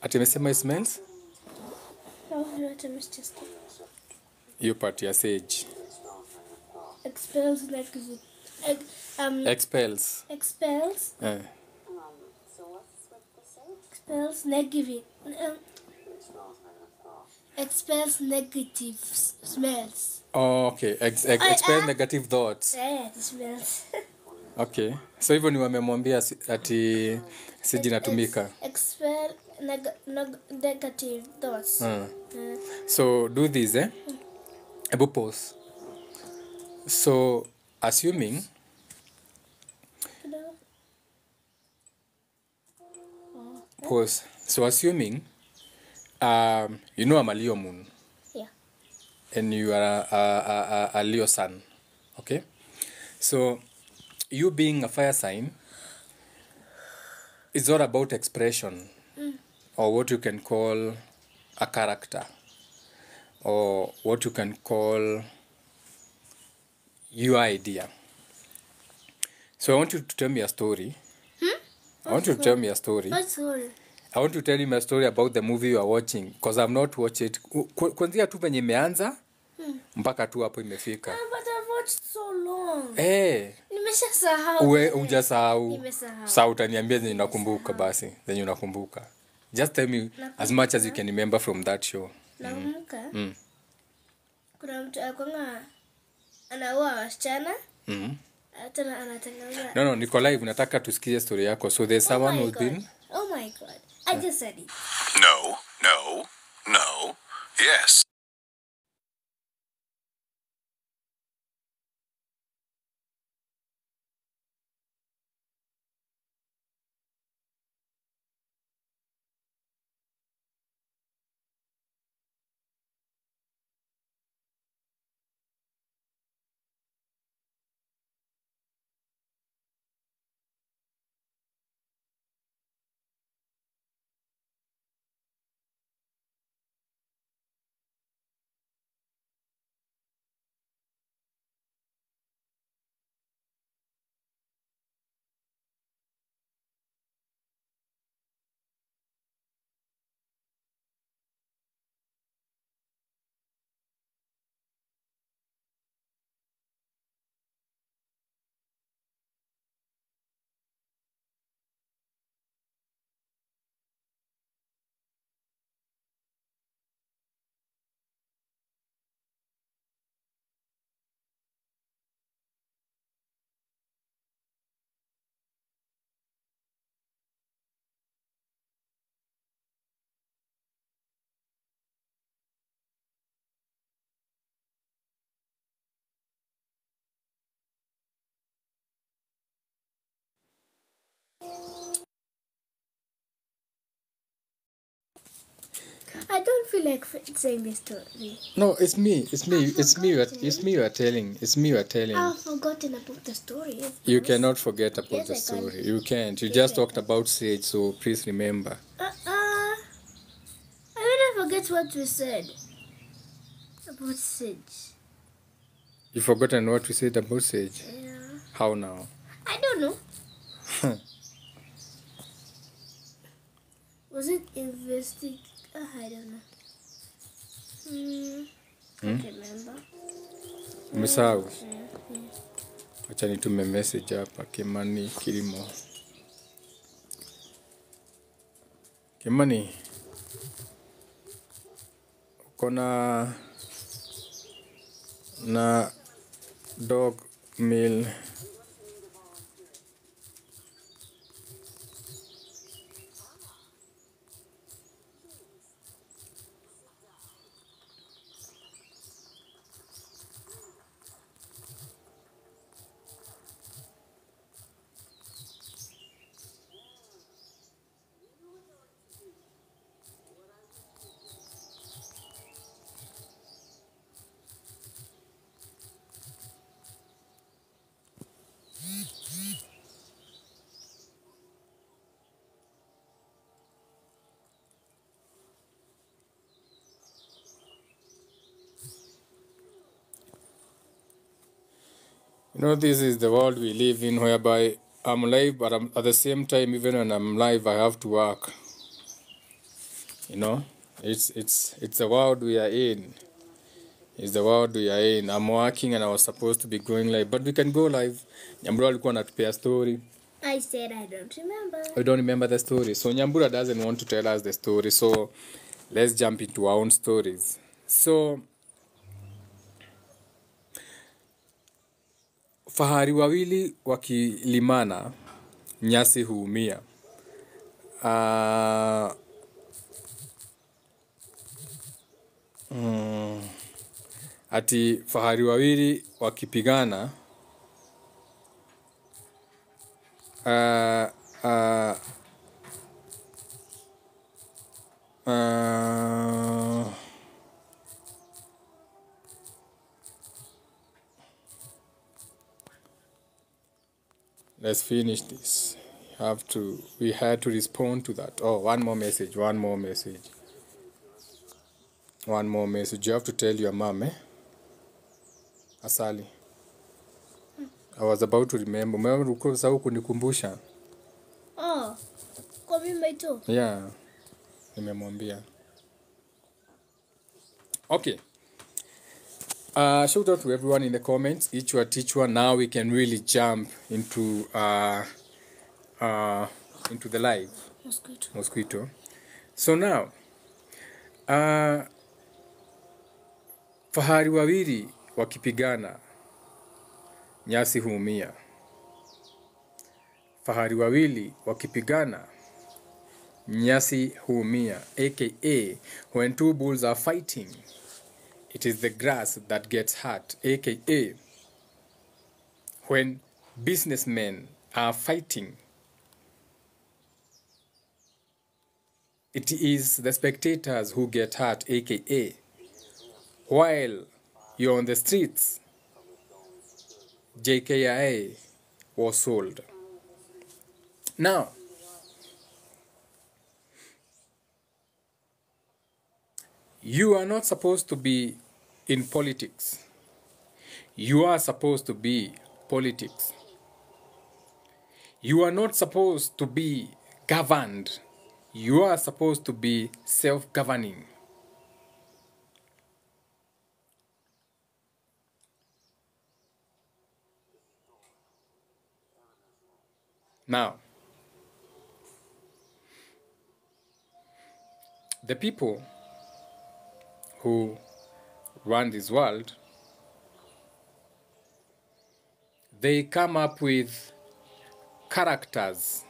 Ati amesema it smells? No, not a mistake. Hiyo part ya sage. Expels negative. Expels. Expels. Expels negative. Expels negative smells. Oh, okay. Expel negative thoughts. Yeah, the smells. Okay. So hivyo ni wamemwambia ati sage inatumika. Expel negative thoughts. So do this, Ebu pause. So assuming pause. So assuming you know I'm a Leo moon. Yeah. And you are a Leo sun. Okay? So you being a fire sign is all about expression or what you can call a character or what you can call your idea. So I want you to tell me a story. I want you to tell me a story. What story? I want to tell you my story about the movie you are watching because I've not watched it. Kuanzia tu penye imeanza mpaka tu hapo imefika. But I've watched so long. Nimeshasahau. Uwe hujasahau. Nimesahau. Sasa utaniambia zenye unakumbuka basi, zenye unakumbuka. Just tell me as much as you can remember from that show. Nakumbuka. Kuna mtu akwanga anaua wasichana. Tena anatangaza. No, niko live, nataka tusikie story yako. So there's someone who's been. Oh my god. I just said it. No. Yes. I don't feel like saying this story. No, it's me. It's me you are telling. It's me you are telling. I've forgotten about the story. You cannot forget about the Yes, I story. can. You can't. You just talked about sage, so please remember. I didn't forget what we said about sage. You've forgotten what we said about sage? Yeah. How now? I don't know. Was it I don't know. I can't remember. Umesahau? Acha nitume message hapa Kimani Kilimo. Kimani, uko na dog meal. You know, this is the world we live in, whereby I'm live, but at the same time, even when I'm live, I have to work. You know, it's the world we are in. It's the world we are in. I'm working and I was supposed to be going live, but we can go live. Nyambura alikuwa anatupea story. I said I don't remember. I don't remember the story. So Nyambura doesn't want to tell us the story. So let's jump into our own stories. So fahari wawili wakilimana, nyasi huumia. Ati fahari wawili wakipigana, let's finish this. We had to respond to that. Oh, one more message. You have to tell your mom, Asali. I was about to remember. Remember ukosahau kunikumbusha? Oh, kwa mimi tu. Yeah. Nimemwambia. Okay. Shout out to everyone in the comments. Each one. Now we can really jump into the live. Mosquito. So now, fahari wawili wakipigana, nyasi huumia. Fahari wawili wakipigana, nyasi huumia. AKA, when two bulls are fighting, it is the grass that gets hurt. AKA, when businessmen are fighting, it is the spectators who get hurt. AKA, while you're on the streets, JKIA was sold. Now, you are not supposed to be in politics. You are supposed to be politics. You are not supposed to be governed. You are supposed to be self-governing. Now, the people who run this world, they come up with characters,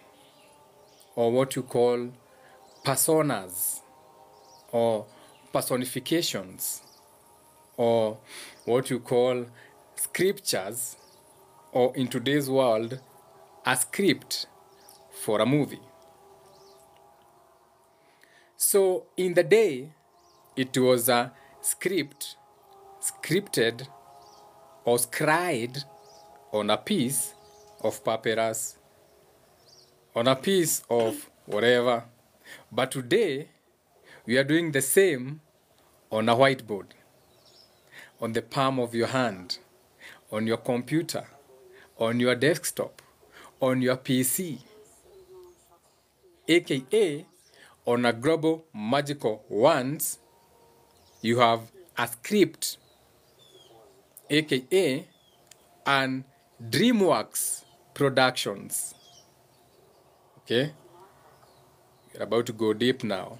or what you call personas, or personifications, or what you call scriptures, or in today's world, a script for a movie. So in the day, it was a scripted or scribed on a piece of papyrus, on a piece of whatever. But today, we are doing the same on a whiteboard, on the palm of your hand, on your computer, on your desktop, on your PC, aka on a global magical wands, you have a script, aka an DreamWorks Productions. Okay? We're about to go deep now.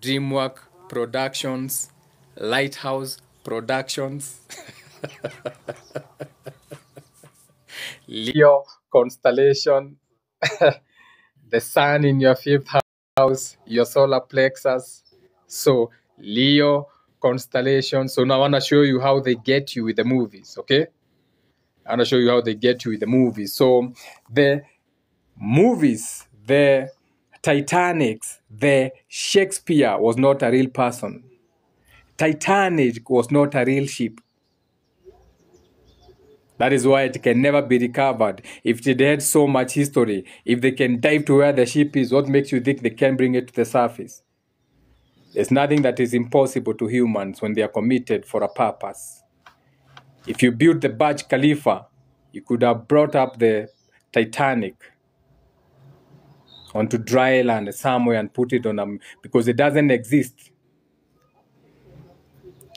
DreamWorks Productions, Lighthouse Productions, Leo constellation, the sun in your 5th house, your solar plexus. So Leo constellation. So now I want to show you how they get you with the movies, okay? I want to show you how they get you with the movies. So the movies, the Titanic, the Shakespeare was not a real person. Titanic was not a real ship. That is why it can never be recovered. If they had so much history, if they can dive to where the ship is, what makes you think they can bring it to the surface? There's nothing that is impossible to humans when they are committed for a purpose. If you built the Burj Khalifa, you could have brought up the Titanic. onto dry land somewhere and put it on them because it doesn't exist.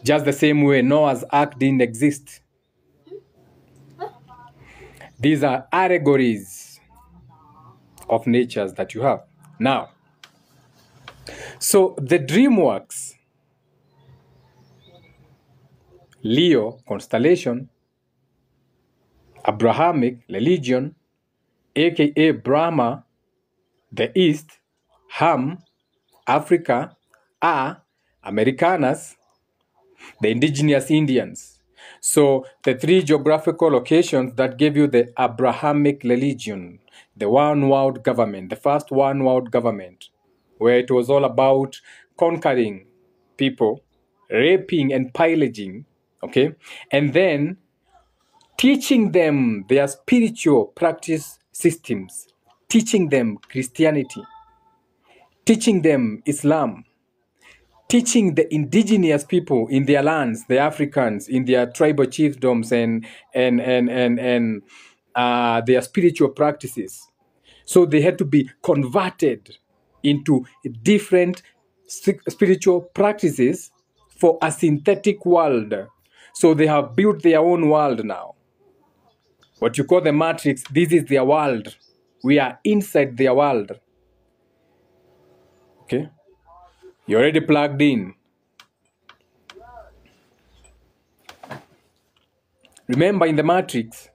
Just the same way Noah's Ark didn't exist. These are allegories of natures that you have. Now, so the DreamWorks, Leo, constellation, Abrahamic, religion, aka Brahma, the East, Ham, Africa, Americanas, the indigenous Indians. So the three geographical locations that gave you the Abrahamic religion, the one world government, the first one world government, where it was all about conquering people, raping and pillaging, okay? And then teaching them their spiritual practice systems, teaching them Christianity, teaching them Islam, teaching the indigenous people in their lands, the Africans, in their tribal chiefdoms and their spiritual practices. So they had to be converted into different spiritual practices for a synthetic world. So they have built their own world now. What you call the Matrix, this is their world. We are inside their world. Okay? You're already plugged in. Remember, in the Matrix,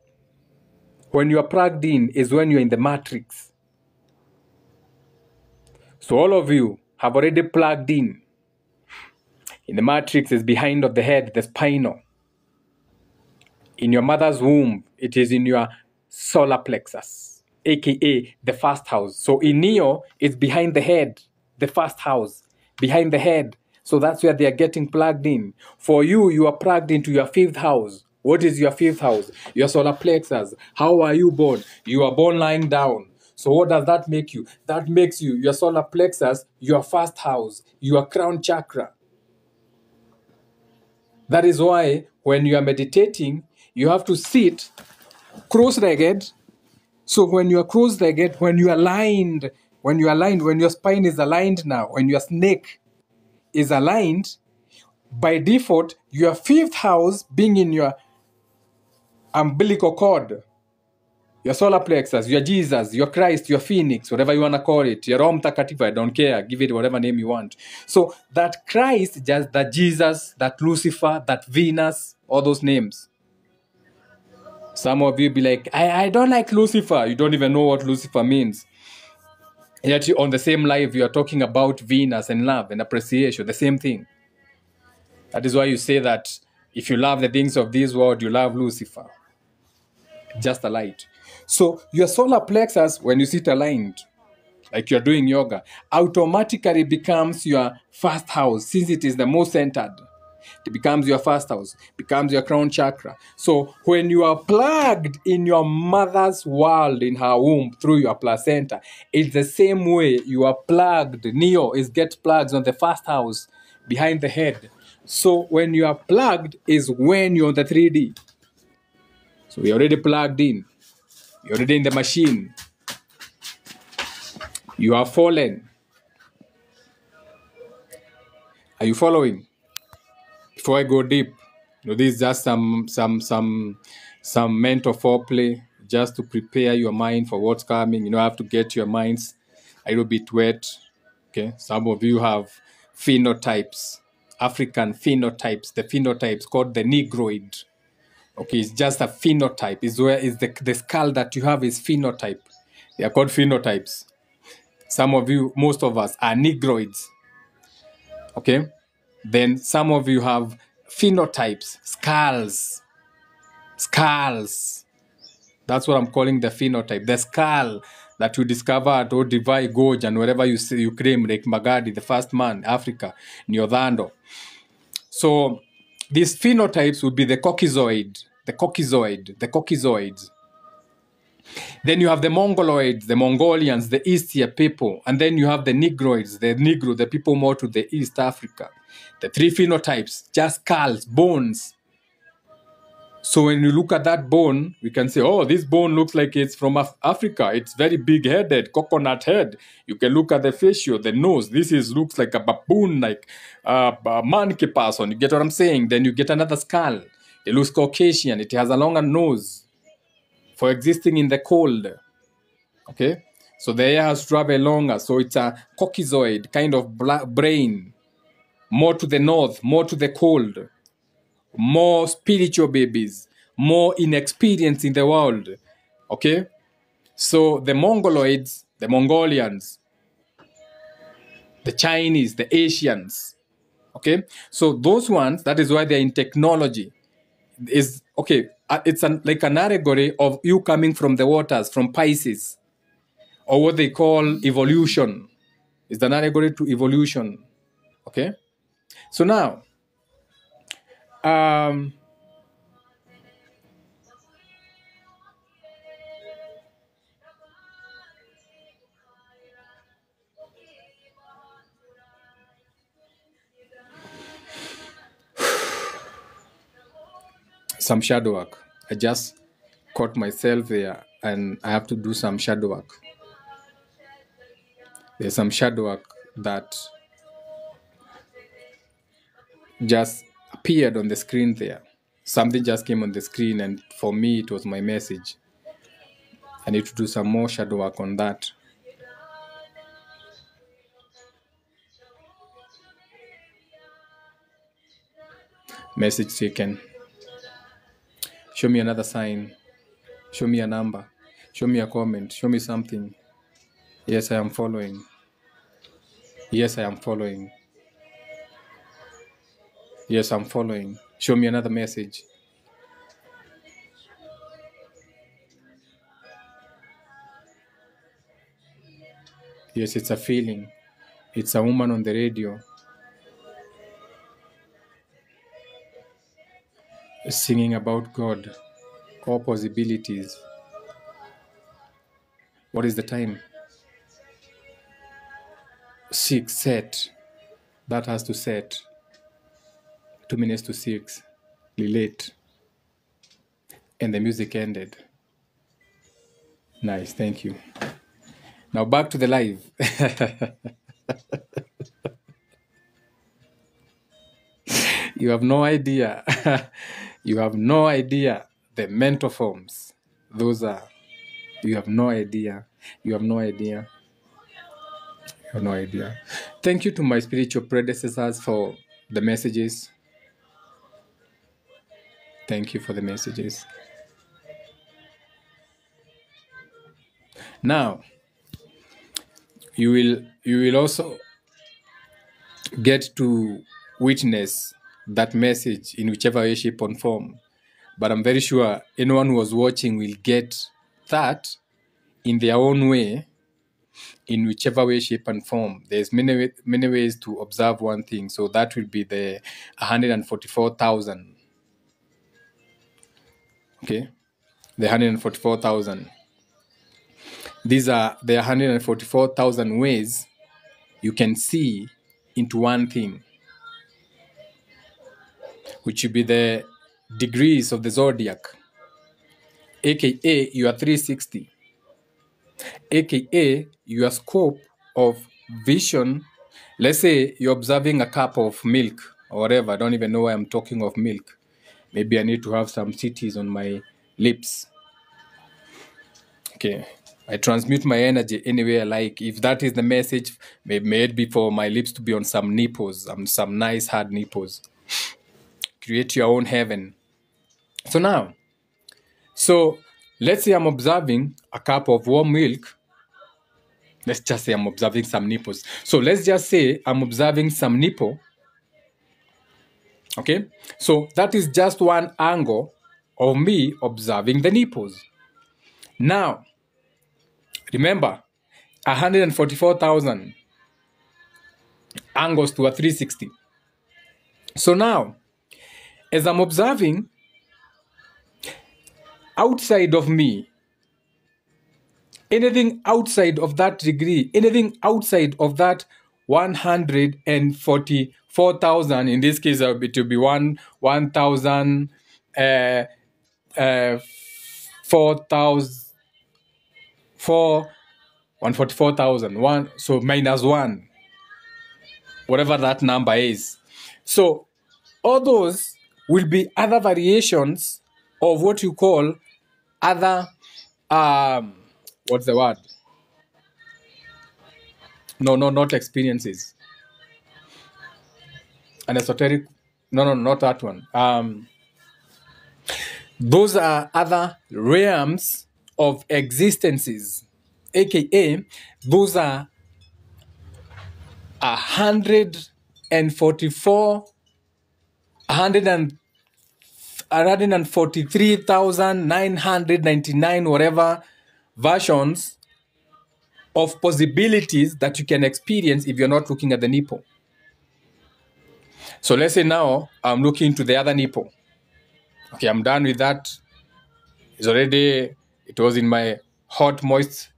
when you are plugged in is when you're in the Matrix. So all of you have already plugged in. In the Matrix is behind of the head, the spinal. In your mother's womb, it is in your solar plexus, aka the first house. So in Neo, it's behind the head, the first house, behind the head. So that's where they are getting plugged in. For you, you are plugged into your fifth house. What is your fifth house? Your solar plexus. How are you born? You are born lying down. So what does that make you? That makes you your solar plexus, your first house, your crown chakra. That is why when you are meditating, you have to sit cross-legged. So when you are cross-legged, when your spine is aligned now, when your neck is aligned, by default, your fifth house being in your umbilical cord, your solar plexus, your Jesus, your Christ, your Phoenix, whatever you want to call it, your Rom Takatifu, I don't care, give it whatever name you want. So that Christ, just that Jesus, that Lucifer, that Venus, all those names. Some of you be like, I don't like Lucifer. You don't even know what Lucifer means. Yet on the same live, you are talking about Venus and love and appreciation, the same thing. That is why you say that if you love the things of this world, you love Lucifer. Just a light. So your solar plexus, when you sit aligned, like you're doing yoga, automatically becomes your first house, since it is the most centered. It becomes your first house, becomes your crown chakra. So when you are plugged in your mother's world in her womb through your placenta, it's the same way you are plugged. Neo is get plugs on the first house behind the head. So when you are plugged is when you're on the 3D. So you're already plugged in. You're already in the machine. You are fallen. Are you following? Before I go deep, this is just some mental foreplay, just to prepare your mind for what's coming. I have to get your minds a little bit wet. Okay, some of you have phenotypes, African phenotypes. The phenotypes called the Negroid. Okay, it's just a phenotype. Is where is the skull that you have is phenotype. They are called phenotypes. Some of you, most of us, are Negroids. Okay. Then some of you have phenotypes, skulls. That's what I'm calling the phenotype. The skull that you discover at Odivai Gorge and wherever you see, you claim Lake Magadi, the first man, Africa, Nyodhando. So these phenotypes would be the caucasoids. Then you have the Mongoloids, the Mongolians, the Eastia people. And then you have the Negroids, the Negro, the people more to the East Africa. The three phenotypes, just skulls, bones. So when you look at that bone, we can say, oh, this bone looks like it's from Africa. It's very big-headed, coconut head. You can look at the facial, the nose. Looks like a baboon, like a monkey person. You get what I'm saying? Then you get another skull. It looks Caucasian. It has a longer nose for existing in the cold. Okay? So the air has traveled longer. So it's a Caucasoid kind of brain. More to the north, more to the cold. More spiritual babies, more inexperienced in the world. Okay? So the Mongoloids, the Mongolians, the Chinese, the Asians. Okay? So those ones, that is why they're in technology. Is okay, it's like an allegory of you coming from the waters, from Pisces, or what they call evolution. It's an allegory to evolution. Okay? So now, some shadow work. I just caught myself there and I have to do some shadow work. There's some shadow work that just appeared on the screen there. Something just came on the screen and for me it was my message. I need to do some more shadow work on that. Message taken. Show me another sign. Show me a number. Show me a comment. Show me something. Yes, I am following. Yes, I am following. Yes, I'm following. Show me another message. Yes, it's a feeling. It's a woman on the radio singing about God, all possibilities. What is the time? 6 set. That has to set. 2 minutes to 6. Late. And the music ended. Nice, thank you. Now back to the live. You have no idea. You have no idea the mental forms. Those are, you have no idea. You have no idea. You have no idea. Thank you to my spiritual predecessors for the messages. Thank you for the messages. Now, you will also get to witness that message in whichever way, shape, or form. But I'm very sure anyone who was watching will get that in their own way, in whichever way, shape, and form. There's many ways to observe one thing. So that will be the 144,000. Okay? The 144,000. These are the 144,000 ways you can see into one thing, which will be the degrees of the zodiac, aka your 360, aka your scope of vision. Let's say you're observing a cup of milk or whatever. I don't even know why I'm talking of milk. Maybe I need to have some cities on my lips. Okay. I transmute my energy anywhere I like. If that is the message, maybe it be for my lips to be on some nipples, some nice hard nipples. Create your own heaven. So now, let's say I'm observing a cup of warm milk. Let's just say I'm observing some nipples. So let's just say I'm observing some nipple. Okay? So that is just one angle of me observing the nipples. Now, remember, 144,000 angles to a 360. So now, as I'm observing, outside of me, anything outside of that degree, anything outside of that 144,000, in this case, it will be 1,000 4,000, 144,000. So minus 1, whatever that number is. So all those will be other variations of what you call other, what's the word? No, not experiences. An esoteric, no, not that one. Those are other realms of existences, aka those are 143,999 whatever versions of possibilities that you can experience if you're not looking at the nipple. So let's say now I'm looking to the other nipple. Okay, I'm done with that. It was in my hot, moist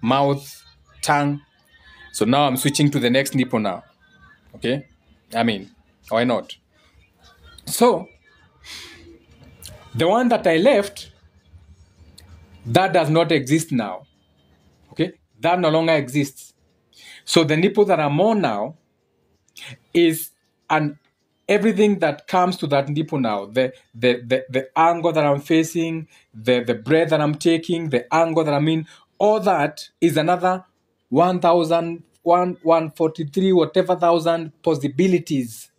mouth, tongue. So now I'm switching to the next nipple now. Okay? I mean, why not? So, the one that I left, that does not exist now. Okay? That no longer exists. So the nipple that I'm on now is everything that comes to that nipple now, the angle that I'm facing, the breath that I'm taking, the angle that I'm in, all that is another 143 whatever thousand possibilities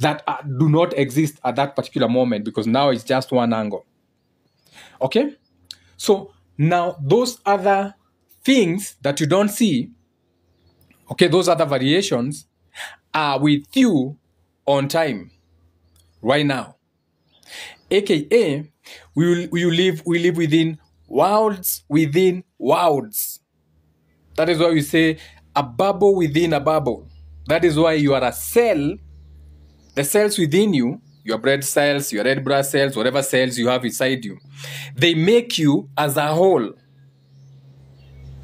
that do not exist at that particular moment, because now it's just one angle. Okay? So now those other things that you don't see, okay, those other variations are with you on time right now, aka we live within worlds within worlds. That is why we say a bubble within a bubble. That is why you are a cell. The cells within you, your blood cells, your red blood cells, whatever cells you have inside you, they make you as a whole.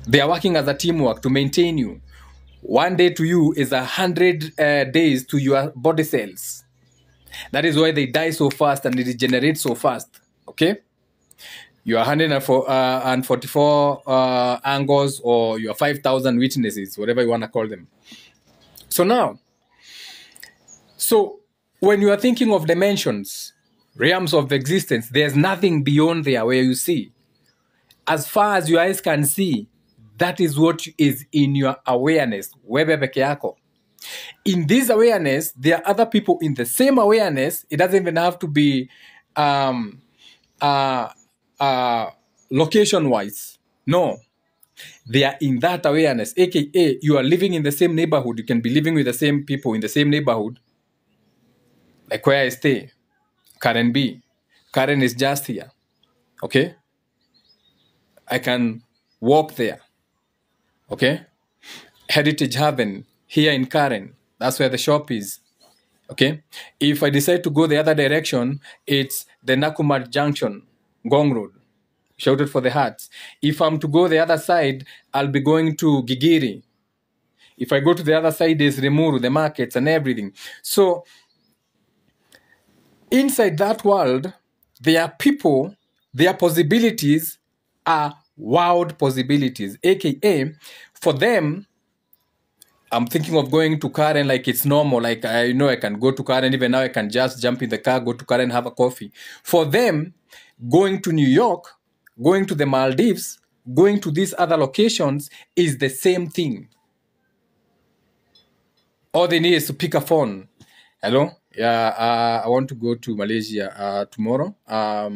They are working as a teamwork to maintain you. One day to you is 100 days to your body cells. That is why they die so fast and they degenerate so fast. Okay? Your 144 angles, or your 5,000 witnesses, whatever you want to call them. So now, when you are thinking of dimensions, realms of existence, there's nothing beyond there where you see. As far as your eyes can see, that is what is in your awareness. Wewe peke yako. In this awareness, there are other people in the same awareness. It doesn't even have to be location-wise. No. They are in that awareness, aka you are living in the same neighborhood. You can be living with the same people in the same neighborhood. Like where I stay, Karen B. Karen is just here. Okay? I can walk there. Okay? Heritage Haven, here in Karen. That's where the shop is. Okay? If I decide to go the other direction, it's the Nakumat Junction, Gong Road. Shouted for the Hearts. If I'm to go the other side, I'll be going to Gigiri. If I go to the other side, there's Remuru, the markets and everything. So, inside that world, there are people, their possibilities are wild possibilities, aka for them, I'm thinking of going to Karen like it's normal, like I can go to Karen, even now I can just jump in the car, go to Karen, have a coffee. For them, going to New York, going to the Maldives, going to these other locations is the same thing. All they need is to pick a phone. Hello? Yeah, I want to go to Malaysia tomorrow. I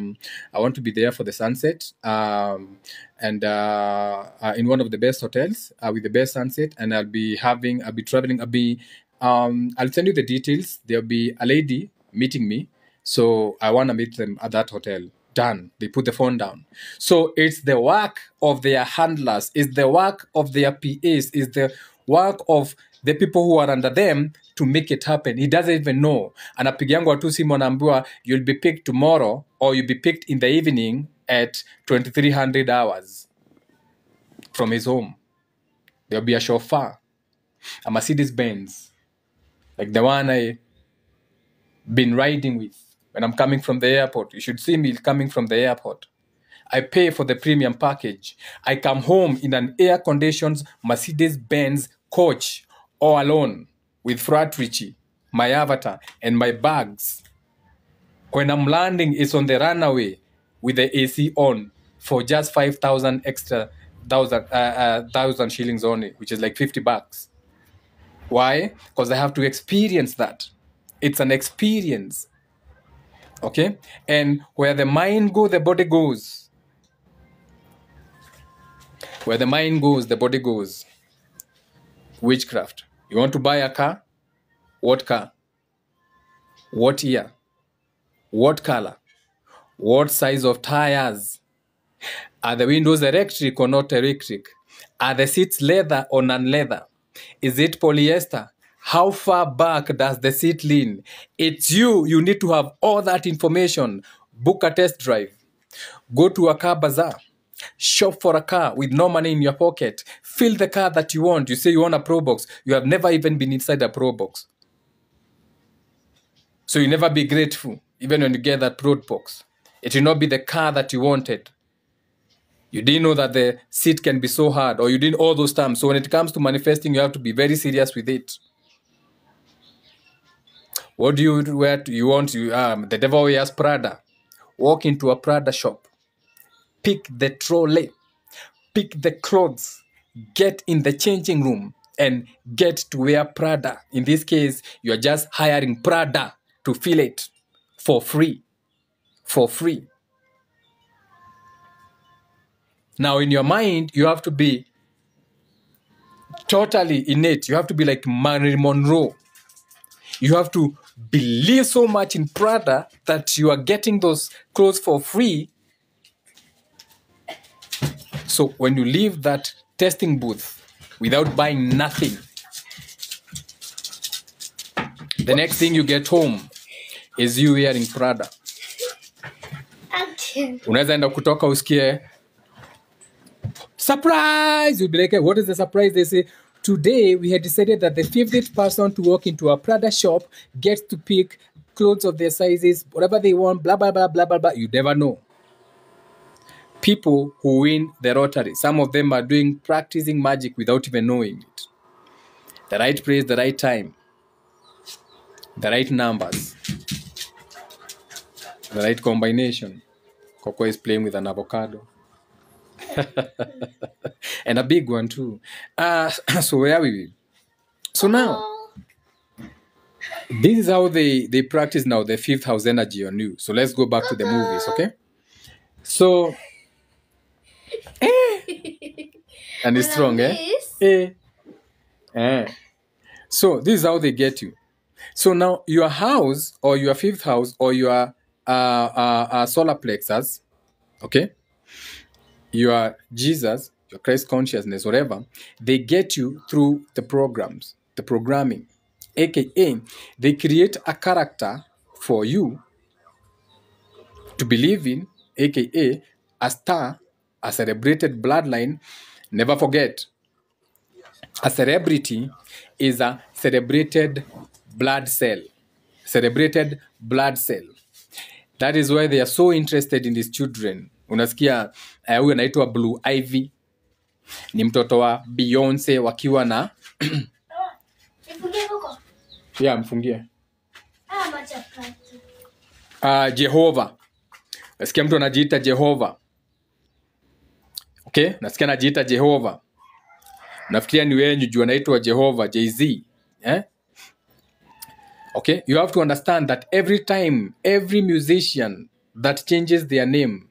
want to be there for the sunset, and in one of the best hotels with the best sunset. And I'll be traveling. I'll send you the details. There'll be a lady meeting me, so I want to meet them at that hotel. Done. They put the phone down. So it's the work of their handlers. It's the work of their PAs. It's the work of the people who are under them to make it happen. He doesn't even know. Anapigiangwa tu simu anaambiwa, you'll be picked tomorrow, or you'll be picked in the evening at 2300 hours from his home. There'll be a chauffeur, a Mercedes Benz, like the one I been riding with when I'm coming from the airport. You should see me coming from the airport. I pay for the premium package. I come home in an air-conditioned Mercedes-Benz coach, all alone, with Frat Richie, my avatar, and my bags. When I'm landing, it's on the runaway with the AC on for just 5,000 extra, thousand shillings only, which is like $50. Why? Because I have to experience that. It's an experience. Okay? And where the mind goes, the body goes. Where the mind goes, the body goes. Witchcraft. You want to buy a car? What car? What year? What color? What size of tires? Are the windows electric or not electric? Are the seats leather or non-leather? Is it polyester? How far back does the seat lean? It's you. You need to have all that information. Book a test drive. Go to a car bazaar. Shop for a car with no money in your pocket. Fill the car that you want. You say you want a Pro Box. You have never even been inside a Pro Box. So you never be grateful, even when you get that Pro Box. It will not be the car that you wanted. You didn't know that the seat can be so hard, or you didn't all those terms. So when it comes to manifesting, you have to be very serious with it. What do you wear? You want the devil wears Prada. Walk into a Prada shop. Pick the trolley. Pick the clothes. Get in the changing room and get to wear Prada. In this case, you are just hiring Prada to fill it for free. For free. Now, in your mind, you have to be totally innate. You have to be like Marilyn Monroe. You have to believe so much in Prada that you are getting those clothes for free. So when you leave that testing booth without buying nothing, the next thing you get home is you wearing Prada. Unaweza enda kutoka usikie surprise! You'll be like, what is the surprise? They say, today we had decided that the 50th person to walk into a Prada shop gets to pick clothes of their sizes, whatever they want, blah, blah, blah, blah, blah, blah. You never know. People who win the lottery, some of them are practicing magic without even knowing it. The right place, the right time, the right numbers, the right combination. Coco is playing with an avocado. And a big one too. So where are we? So now, this is how they practice now the fifth house energy on you. So let's go back to the movies, okay? So, and it's strong, So this is how they get you. So now your house or your fifth house or your solar plexus, okay? Your Jesus, your Christ consciousness, whatever, they get you through the programs, the programming. AKA, they create a character for you to believe in, AKA, a star, a celebrated bloodline. Never forget, a celebrity is a celebrated blood cell. Celebrated blood cell. That is why they are so interested in these children. Unasikia huyu anaitwa Blue Ivy, ni mtoto wa Beyonce wakiwa na mfungie. Jehovah. Nasikia mtu anajiita Jehovah. Okay? Nasikia anajiita Jehovah. Nafikiria ni wewe juu anaitwa Jehovah, Jay-Z. Okay? You have to understand that every time, every musician that changes their name,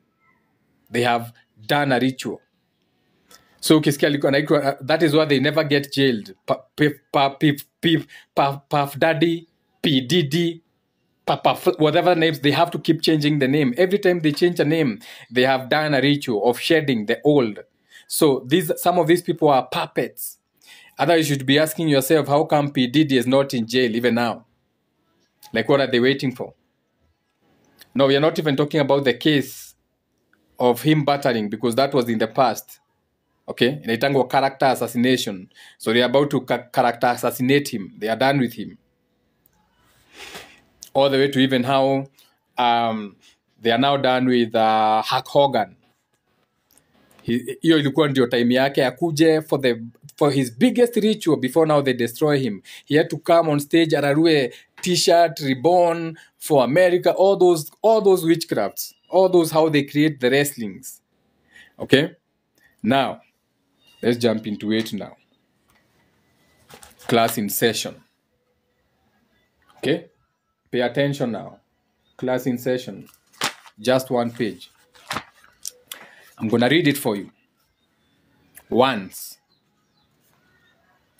they have done a ritual. So that is why they never get jailed. Puff Daddy, P. Diddy, whatever names, they have to keep changing the name. Every time they change a name, they have done a ritual of shedding the old. So some of these people are puppets. Otherwise, you should be asking yourself, how come P. Diddy is not in jail even now? Like, what are they waiting for? No, we are not even talking about the case of him battering, because that was in the past. Okay? Inaitangwa character assassination. So they are about to character assassinate him. They are done with him. All the way to even how they are now done with Hulk Hogan. Hiyo ilikuwa ndio time yake akuje for his biggest ritual before now they destroy him. He had to come on stage, ararue t-shirt, ribbon for America, all those witchcrafts, all those how they create the wrestlings. Okay? Now, let's jump into it now. Class in session. Okay? Pay attention now. Class in session. Just one page. I'm going to read it for you. Once.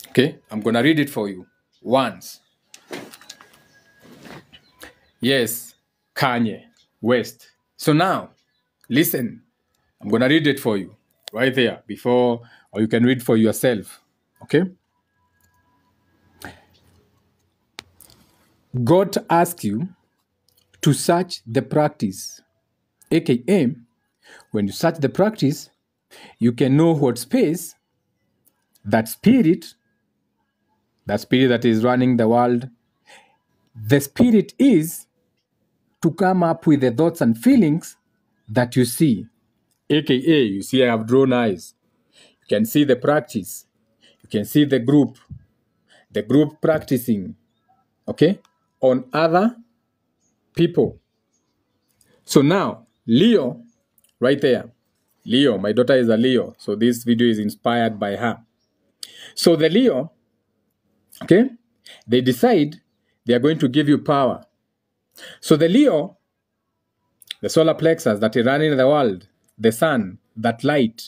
Okay? I'm going to read it for you. Once. Yes, Kanye West. So now, listen. I'm going to read it for you. Right there. Before, or you can read for yourself. Okay? God asks you to search the practice. AKA, when you search the practice, you can know what space that spirit that is running the world, the spirit is to come up with the thoughts and feelings that you see. AKA, you see I have drawn eyes. You can see the practice. You can see the group practicing, okay, on other people. So now, Leo, right there. Leo, my daughter is a Leo. So this video is inspired by her. So the Leo, okay, they decide they are going to give you power. So the Leo, the solar plexus that is running the world, the sun, that light.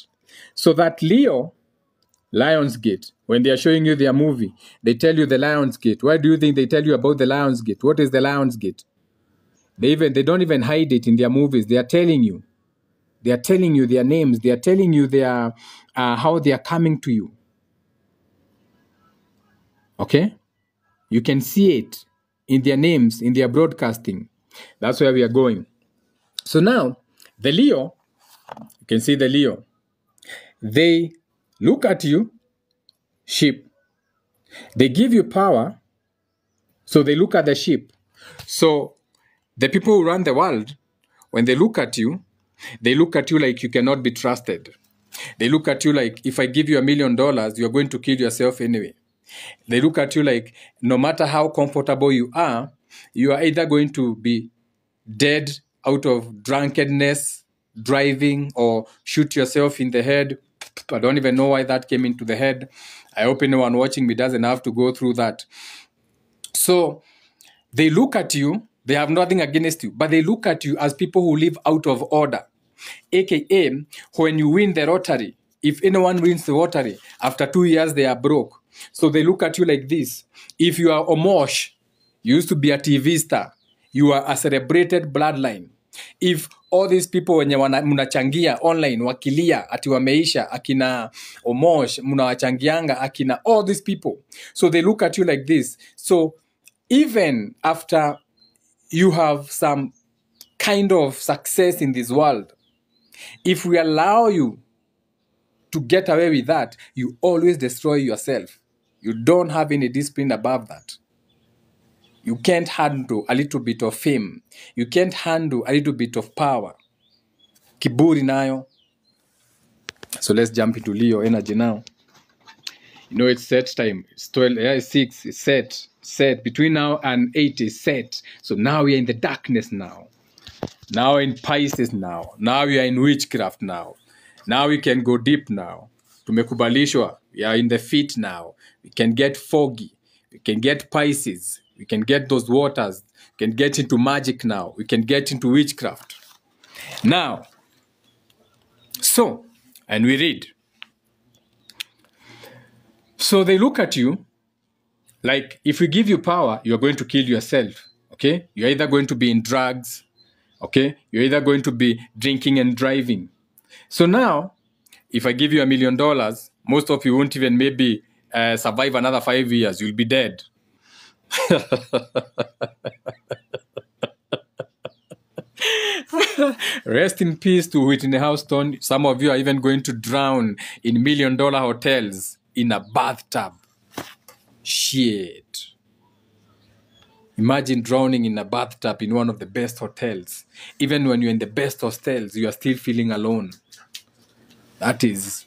So that Leo, Lionsgate, when they are showing you their movie, they tell you the Lionsgate. Why do you think they tell you about the Lionsgate? What is the Lionsgate? They don't even hide it in their movies. They are telling you. They are telling you their names. They are telling you their how they are coming to you. Okay? You can see it in their names, in their broadcasting. That's where we are going. So now, the Leo, you can see the Leo. They look at you, sheep. They give you power, so they look at the sheep. So the people who run the world, when they look at you like you cannot be trusted. They look at you like, if I give you $1 million, you're going to kill yourself anyway. They look at you like, no matter how comfortable you are either going to be dead out of drunkenness, driving, or shoot yourself in the head. I don't even know why that came into the head. I hope anyone watching me doesn't have to go through that. So they look at you, they have nothing against you, but they look at you as people who live out of order. AKA, when you win the lottery, if anyone wins the lottery, after 2 years they are broke. So they look at you like this. If you are Omosh, you used to be a TV star, you are a celebrated bloodline. If all these people wenye mnachangia online wakilia ati wameisha akina Omosh, mnawachangianga akina all these people. So they look at you like this. So even after you have some kind of success in this world, if we allow you to get away with that, you always destroy yourself. You don't have any discipline above that. You can't handle a little bit of fame. You can't handle a little bit of power. Kiburi nayo. So let's jump into Leo energy now. You know it's set time. It's 12, it's 6, it's set. Set. Between now and 8 is set. So now we are in the darkness now. Now in Pisces now. Now we are in witchcraft now. Now we can go deep now. Tumekubalishwa. We are in the feet now. We can get foggy. We can get Pisces. We can get those waters. We can get into magic now. We can get into witchcraft. Now, so, and we read. So they look at you like, if we give you power, you're going to kill yourself. Okay? You're either going to be in drugs. Okay? You're either going to be drinking and driving. So now, if I give you $1 million, most of you won't even maybe survive another 5 years. You'll be dead. Rest in peace to Whitney Houston. Some of you are even going to drown in $1 million hotels in a bathtub. Shit. Imagine drowning in a bathtub in one of the best hotels. Even when you're in the best hostels, you are still feeling alone. That is,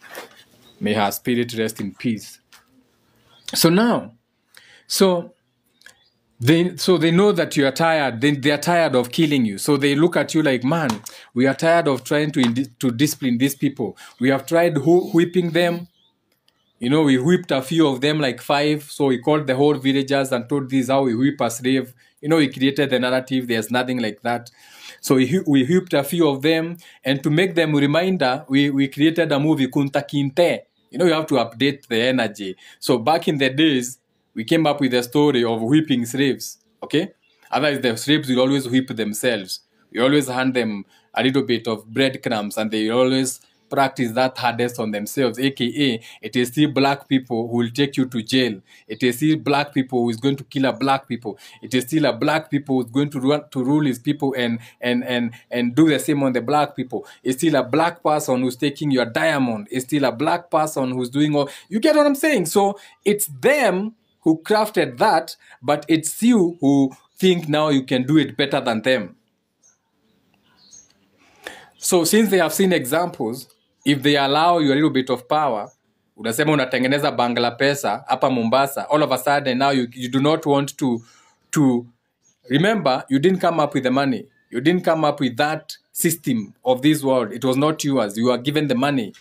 may her spirit rest in peace. So now, so they know that you are tired. They are tired of killing you. So they look at you like, man, we are tired of trying to discipline these people. We have tried whipping them. You know, we whipped a few of them, like 5. So we called the whole villagers and told this how we whip a slave. You know, we created the narrative. There's nothing like that. So we whipped a few of them. And to make them a reminder, we created a movie, Kunta Kinte. You know, you have to update the energy. So back in the days, we came up with a story of whipping slaves. Okay? Otherwise, the slaves will always whip themselves. We always hand them a little bit of breadcrumbs and they always practice that hardest on themselves, aka it is still black people who will take you to jail. It is still black people who is going to kill a black people. It is still a black people who is going to rule his people and do the same on the black people. It's still a black person who's taking your diamond. It's still a black person who's doing all. You get what I'm saying? So it's them who crafted that, but it's you who think now you can do it better than them. So since they have seen examples, if they allow you a little bit of power, unasema unatengeneza bangla pesa hapa Mombasa, all of a sudden now you do not want to remember, you didn't come up with the money. You didn't come up with that system of this world. It was not yours. You are given the money.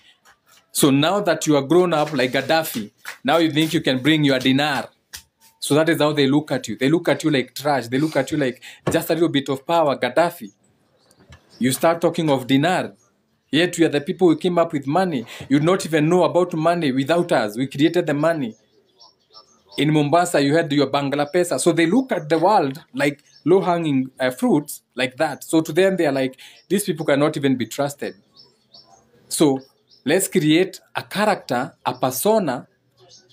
So now that you are grown up like Gaddafi, now you think you can bring your dinar. So that is how they look at you. They look at you like trash. They look at you like just a little bit of power, Gaddafi. You start talking of dinar. Yet we are the people who came up with money. You not even know about money without us. We created the money. In Mombasa, you had your Bangla Pesa. So they look at the world like low-hanging fruits like that. So to them, they are like, these people cannot even be trusted. So let's create a character, a persona.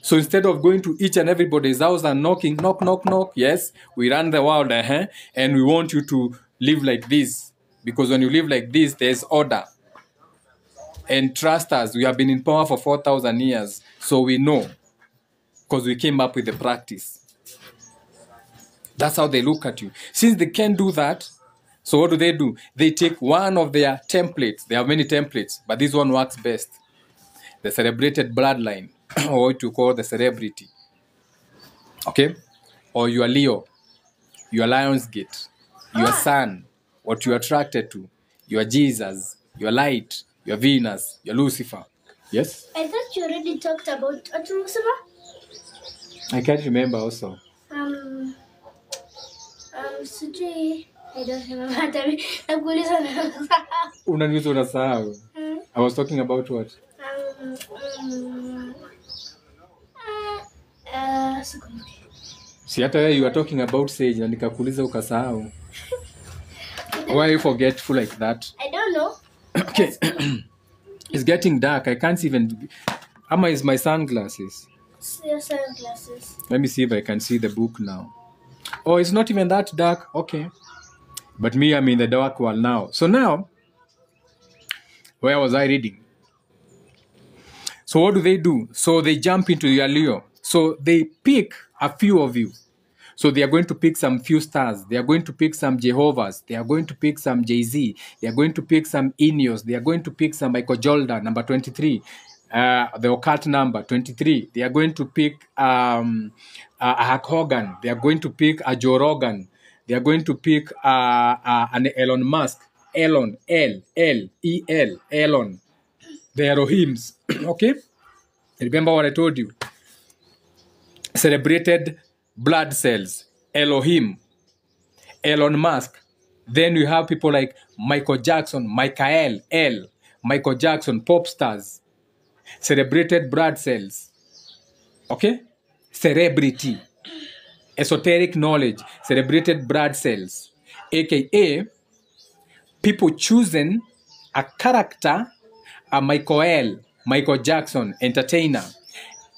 So instead of going to each and everybody's house and knocking, knock, knock, knock, yes, we run the world, and we want you to live like this. Because when you live like this, there's order. And trust us, we have been in power for 4,000 years. So we know. Because we came up with the practice. That's how they look at you. Since they can't do that, so what do? They take one of their templates. They have many templates, but this one works best. The celebrated bloodline, or what you call the celebrity. Okay? Or your Leo, your Lionsgate, your sun, what you're attracted to, your Jesus, your light, your Venus, your Lucifer. Yes? I thought you already talked about Lucifer. I can't remember also. Sujui. I don't remember. Unaniuliza unasahau. I was talking about what? Si hata you are talking about Sage na nikakuuliza ukasahau. Why are you forgetful like that? I don't know. Okay. It's getting dark. I can't even... Amma is my sunglasses. Your sunglasses. Let me see if I can see the book now. Oh, it's not even that dark. Okay. But me, I'm in the dark world now. So now, where was I reading? So what do? So they jump into your Leo. So they pick a few of you. So they are going to pick some few stars. They are going to pick some Jehovah's. They are going to pick some Jay-Z. They are going to pick some Ineos. They are going to pick some Michael Jordan, number 23. The occult number, 23. They are going to pick a Hulk Hogan. They are going to pick a Joe Rogan. They are going to pick an Elon Musk. Elon, L-E-L, Elon. The Elohims. Okay? Remember what I told you. Celebrated blood cells, Elohim, Elon Musk. Then you have people like Michael Jackson, Michael L, Michael Jackson, pop stars. Celebrated blood cells. Okay? Celebrity. Esoteric knowledge. Celebrated blood cells. AKA, people choosing a character, a Michael Jackson, entertainer,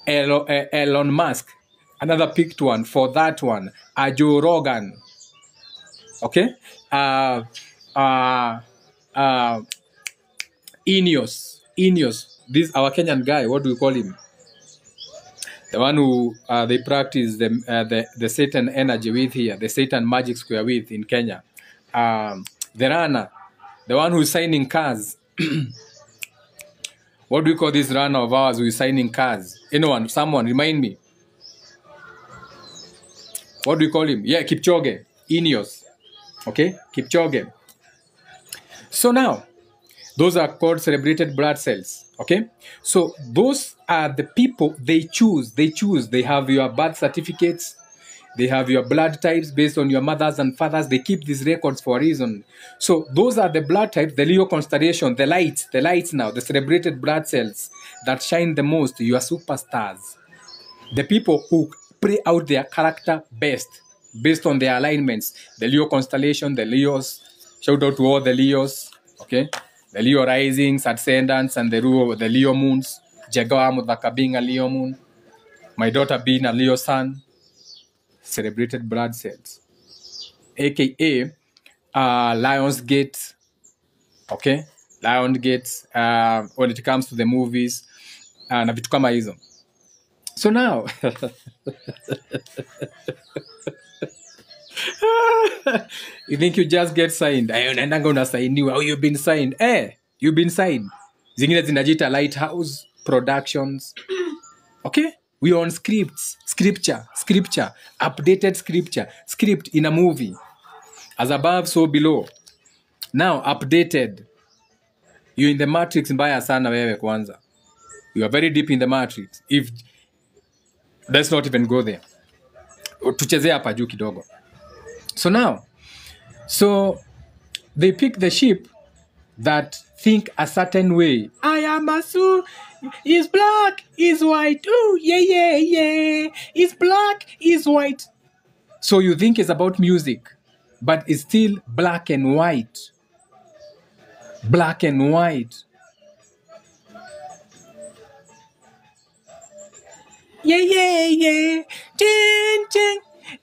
Elon Musk. Another picked one for that one. Joe Rogan. Okay? Ineos. This our Kenyan guy. What do we call him? the one who they practice the Satan energy with here, the Satan magic square with in Kenya. The runner, the one who's signing cars. What do we call this runner of ours who is signing cars? Anyone, someone, remind me. What do we call him? Yeah, Kipchoge, Ineos. Okay, Kipchoge. So now, those are called celebrated blood cells. Okay, so those are the people they choose. They have your birth certificates. They have your blood types based on your mothers and fathers. They keep these records for a reason. So those are the blood types, the Leo constellation, the lights now, the celebrated blood cells that shine the most, your superstars. The people who play out their character best, based on their alignments. The Leo constellation, the Leos. Shout out to all the Leos. Okay? The Leo risings, ascendants, and the Leo moons. Jagawa Mudhaka being a Leo moon. My daughter being a Leo sun. Celebrated blood cells. AKA Lionsgate. Okay? Lionsgate when it comes to the movies. Na vitu kama hizo. So now, you think you just get signed? I'm not going to sign you. Oh, you've been signed. You've been signed. Zingine zinajita Lighthouse Productions. Okay? We on scripture, updated script in a movie. As above, so below. Now, updated. You're in the Matrix mbaya sana wewe kwanza. You are very deep in the Matrix. Let's not even go there. Tuchezea hapa juu kidogo. So now, they pick the sheep that think a certain way. I am a soul. Is black, is white. Oh, yeah. Is black, is white. So you think it's about music, but it's still black and white. Black and white. Yeah.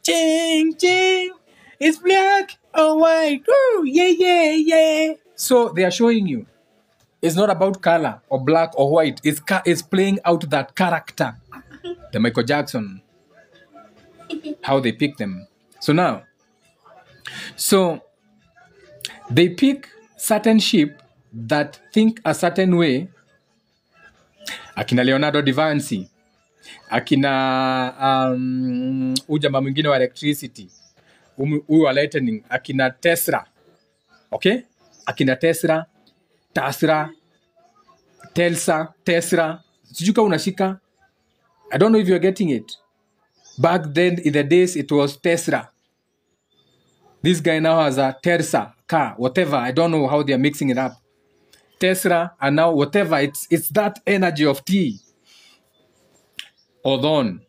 Ching. It's black or white. Oh, yeah. So they are showing you. It's not about color or black or white. It's playing out that character. The Michael Jackson. How they pick them. So now. So they pick certain sheep that think a certain way. Akina Leonardo da Vinci. Akina ujamba mwingine wa electricity. Huyu wa lightning. Akina Tesla. Okay? Akina Tesla. Tesla. Sijuka unashika. I don't know if you're getting it. Back then, in the days, it was Tesla. This guy now has a Terza car, whatever. I don't know how they're mixing it up. Tesla, and now whatever. It's that energy of T. Or Don.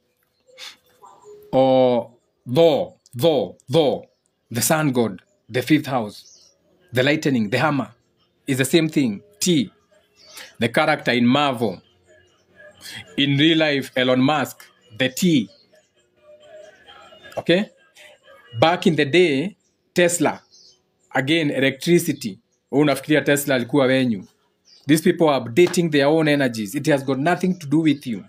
Or Thor. The sun god. The fifth house. The lightning. The hammer. Is the same thing. T. The character in Marvel. In real life, Elon Musk. The T. Okay? Back in the day, Tesla. Again, electricity. Unafikiria Tesla alikuwa wenyu. These people are updating their own energies. It has got nothing to do with you.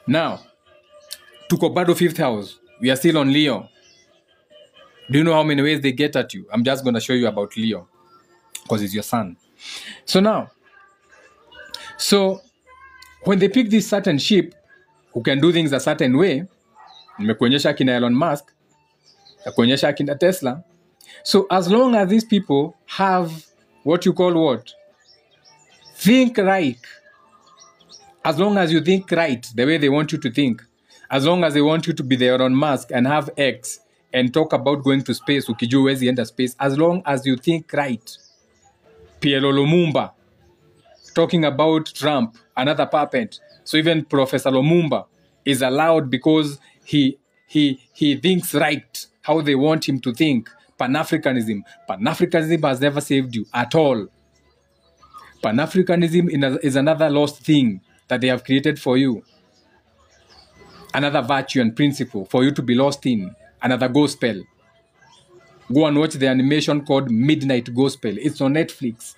Now, tuko bado fifth house. We are still on Leo. Do you know how many ways they get at you? I'm just going to show you about Leo. Because it's your son. So now, when they pick this certain sheep who can do things a certain way, nimekuonyesha kina Elon Musk, nimekuonyesha kina Tesla. So as long as these people have what you call what? Think right. As long as you think right, the way they want you to think. As long as they want you to be the Elon Musk and have X and talk about going to space, ukijua huwezi enter space. As long as you think right. PLO Lumumba talking about Trump, another puppet. So even Professor Lumumba is allowed because he thinks right how they want him to think. Pan-Africanism. Pan-Africanism has never saved you at all. Pan-Africanism is another lost thing that they have created for you. Another virtue and principle for you to be lost in. Another gospel. Go and watch the animation called Midnight Gospel. It's on Netflix.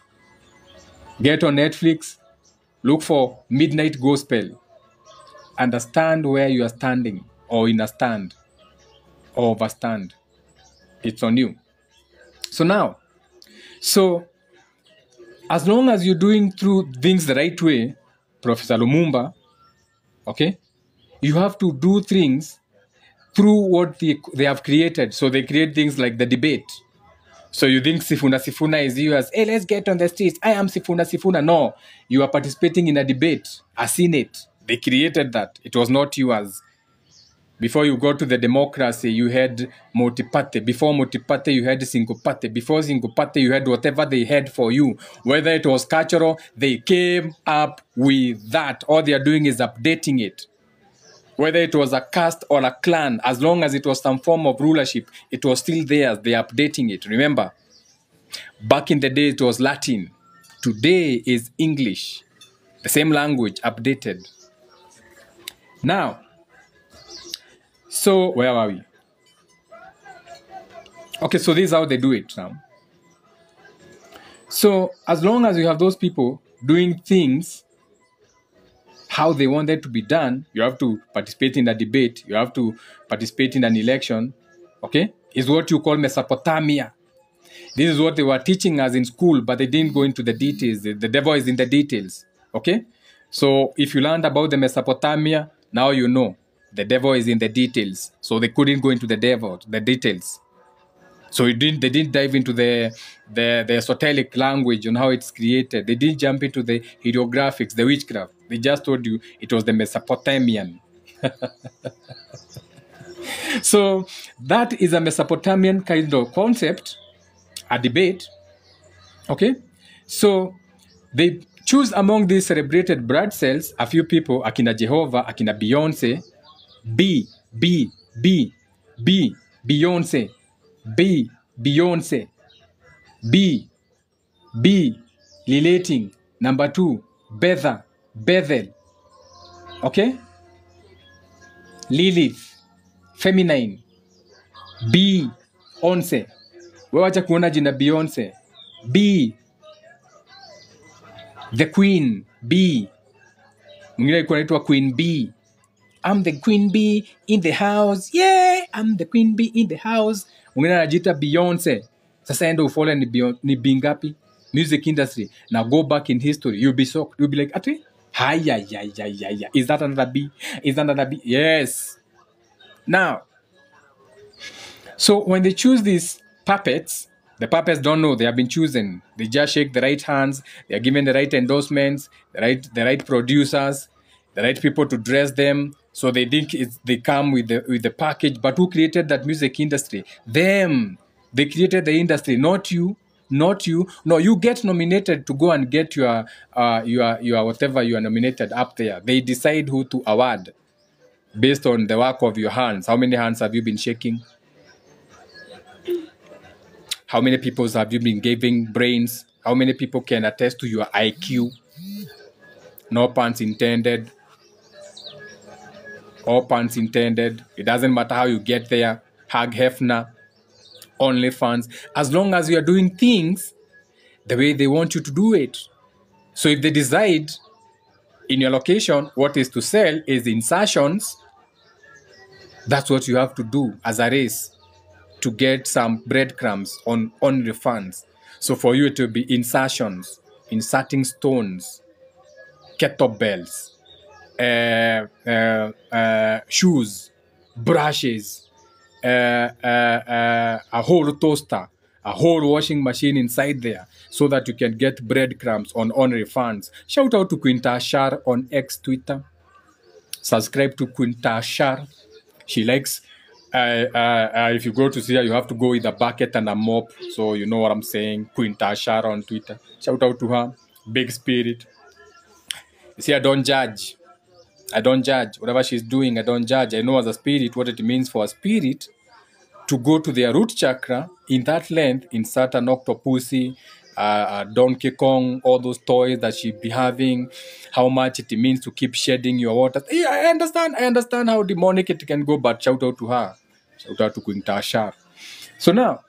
Get on Netflix. Look for midnight gospel. Understand where you are standing, or in a stand, or overstand. It's on you. So now, as long as you're doing through things the right way, Professor Lumumba, okay, you have to do things through what they have created. So they create things like the debate. So you think Sifuna is you as, hey, let's get on the streets. I am Sifuna. No, you are participating in a debate, a senate. They created that. It was not you as. Before you go to the democracy, you had multi-party. Before multi-party, you had single-party. Before single-party, you had whatever they had for you. Whether it was cultural, they came up with that. All they are doing is updating it. Whether it was a caste or a clan, as long as it was some form of rulership, it was still theirs. They are updating it. Remember, back in the day, it was Latin. Today is English. The same language, updated. Now, so where are we? Okay, so this is how they do it now. So as long as you have those people doing things how they want it to be done, you have to participate in a debate, you have to participate in an election, okay? Is what you call Mesopotamia. This is what they were teaching us in school, but they didn't go into the details. The devil is in the details, okay? So if you learned about the Mesopotamia, now you know the devil is in the details. So they couldn't go into the details. So they didn't dive into the esoteric language on how it's created. They didn't jump into the hieroglyphics, the witchcraft. They just told you it was the Mesopotamian. So that is a Mesopotamian kind of concept, a debate. Okay? So they choose among these celebrated blood cells a few people, Akina Jehovah, Akina Beyonce, Beyonce. Beyonce. Relating. Number 2, Bethel. Okay? Lilith. Feminine. Beyonce. Wewe wacha kuona jina Beyonce. The Queen. Mwingine alikuwa anaitwa Queen B. I'm the Queen Bee in the house. Yeah, I'm the Queen Bee in the house. Mwingine anajiita Beyonce. Sasa endo ufollow ni bingapi? Music industry. Now go back in history. You'll be shocked. You'll be like, ati? Hi. Is that another B? Is that another B? Yes. Now, so when they choose these puppets, the puppets don't know they have been chosen. They just shake the right hands. They are given the right endorsements, the right producers, the right people to dress them. So they think they come with the package. But who created that music industry? Them. They created the industry, not you. Not you. No, you get nominated to go and get your whatever you are nominated up there. They decide who to award based on the work of your hands. How many hands have you been shaking? How many people have you been giving brains? How many people can attest to your IQ? No puns intended. All puns intended. It doesn't matter how you get there. Hug Hefner. OnlyFans. As long as you are doing things the way they want you to do it. So if they decide in your location what is to sell is insertions, that's what you have to do as a race to get some breadcrumbs on OnlyFans. So for you to be insertions, inserting stones, kettlebells, shoes, brushes, a whole toaster, a whole washing machine inside there so that you can get breadcrumbs on OnlyFans. Shout out to Quintashar on X Twitter. Subscribe to Quintashar. She likes, if you go to see her, you have to go with a bucket and a mop. So you know what I'm saying. Quintashar on Twitter. Shout out to her. Big spirit. You see, I don't judge. Whatever she's doing, I don't judge. I know as a spirit what it means for a spirit to go to their root chakra in that length, insert an octopussy, Donkey Kong, all those toys that she be having, how much it means to keep shedding your water. Yeah, I understand how demonic it can go, but shout out to her. Shout out to Quintashar. So now,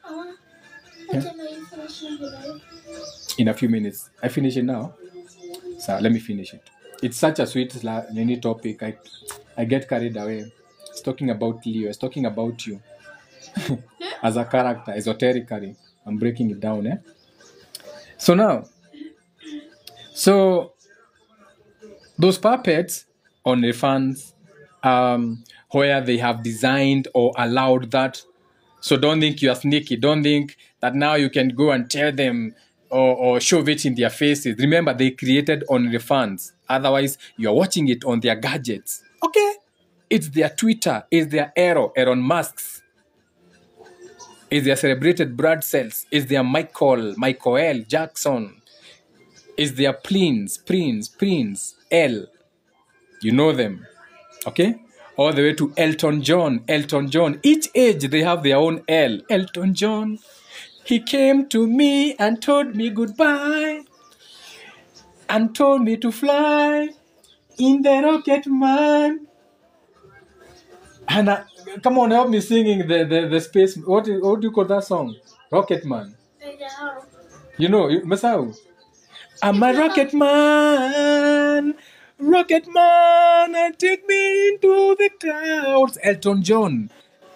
I don't know you finishing the live. in a few minutes, I finish it now. So let me finish it. It's such a sweet mini topic. I get carried away. It's talking about Leo. It's talking about you as a character, esoterically. I'm breaking it down. So now, those puppets on the fans, where they have designed or allowed that. So don't think you are sneaky. Don't think that now you can go and tell them or shove it in their faces. Remember, they created on the fans. Otherwise, you're watching it on their gadgets. Okay? It's their Twitter. It's their Elon Musk's. It's their celebrated blood cells. It's their Michael Jackson. It's their Prince L. You know them. Okay? All the way to Elton John. Each age, they have their own L. Elton John. He came to me and told me goodbye and told me to fly in the Rocket Man. And come on, help me singing the space. What do you call that song? Rocket Man. You know, Masao. I'm a rocket man, and take me into the clouds. Elton John,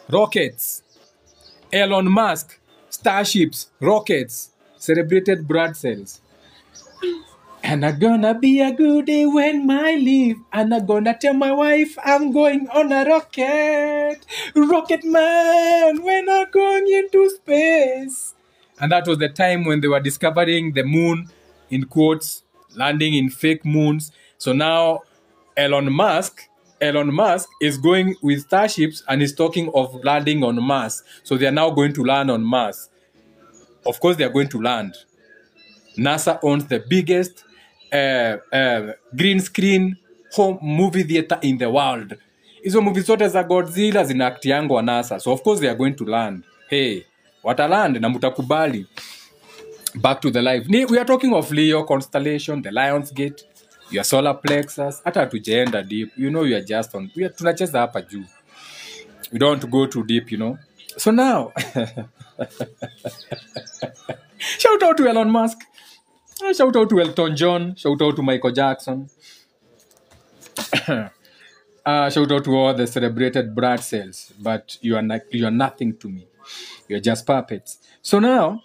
rockets. Elon Musk, starships, rockets, celebrated blood cells. And I'm gonna be a good day when I leave. And I'm gonna tell my wife I'm going on a rocket. Rocket man, when I'm going into space. And that was the time when they were discovering the moon, in quotes, landing in fake moons. So now Elon Musk is going with starships and is talking of landing on Mars. So they are now going to land on Mars. Of course, they are going to land. NASA owns the biggest green screen home movie theater in the world. Hizo movie zote za Godzilla zinaaktiangwa NASA. So of course they are going to land. Hey, wataland na mutakubali. Back to the life. We are talking of Leo constellation, the Lion's Gate, your solar plexus. Hata tujaenda deep. You know, you are just on. Tunacheza hapa juu. We don't want to go too deep, you know. So now, shout out to Elon Musk. Shout out to Elton John. Shout out to Michael Jackson. Shout out to all the celebrated blood cells. But you are nothing to me. You're just puppets. So now,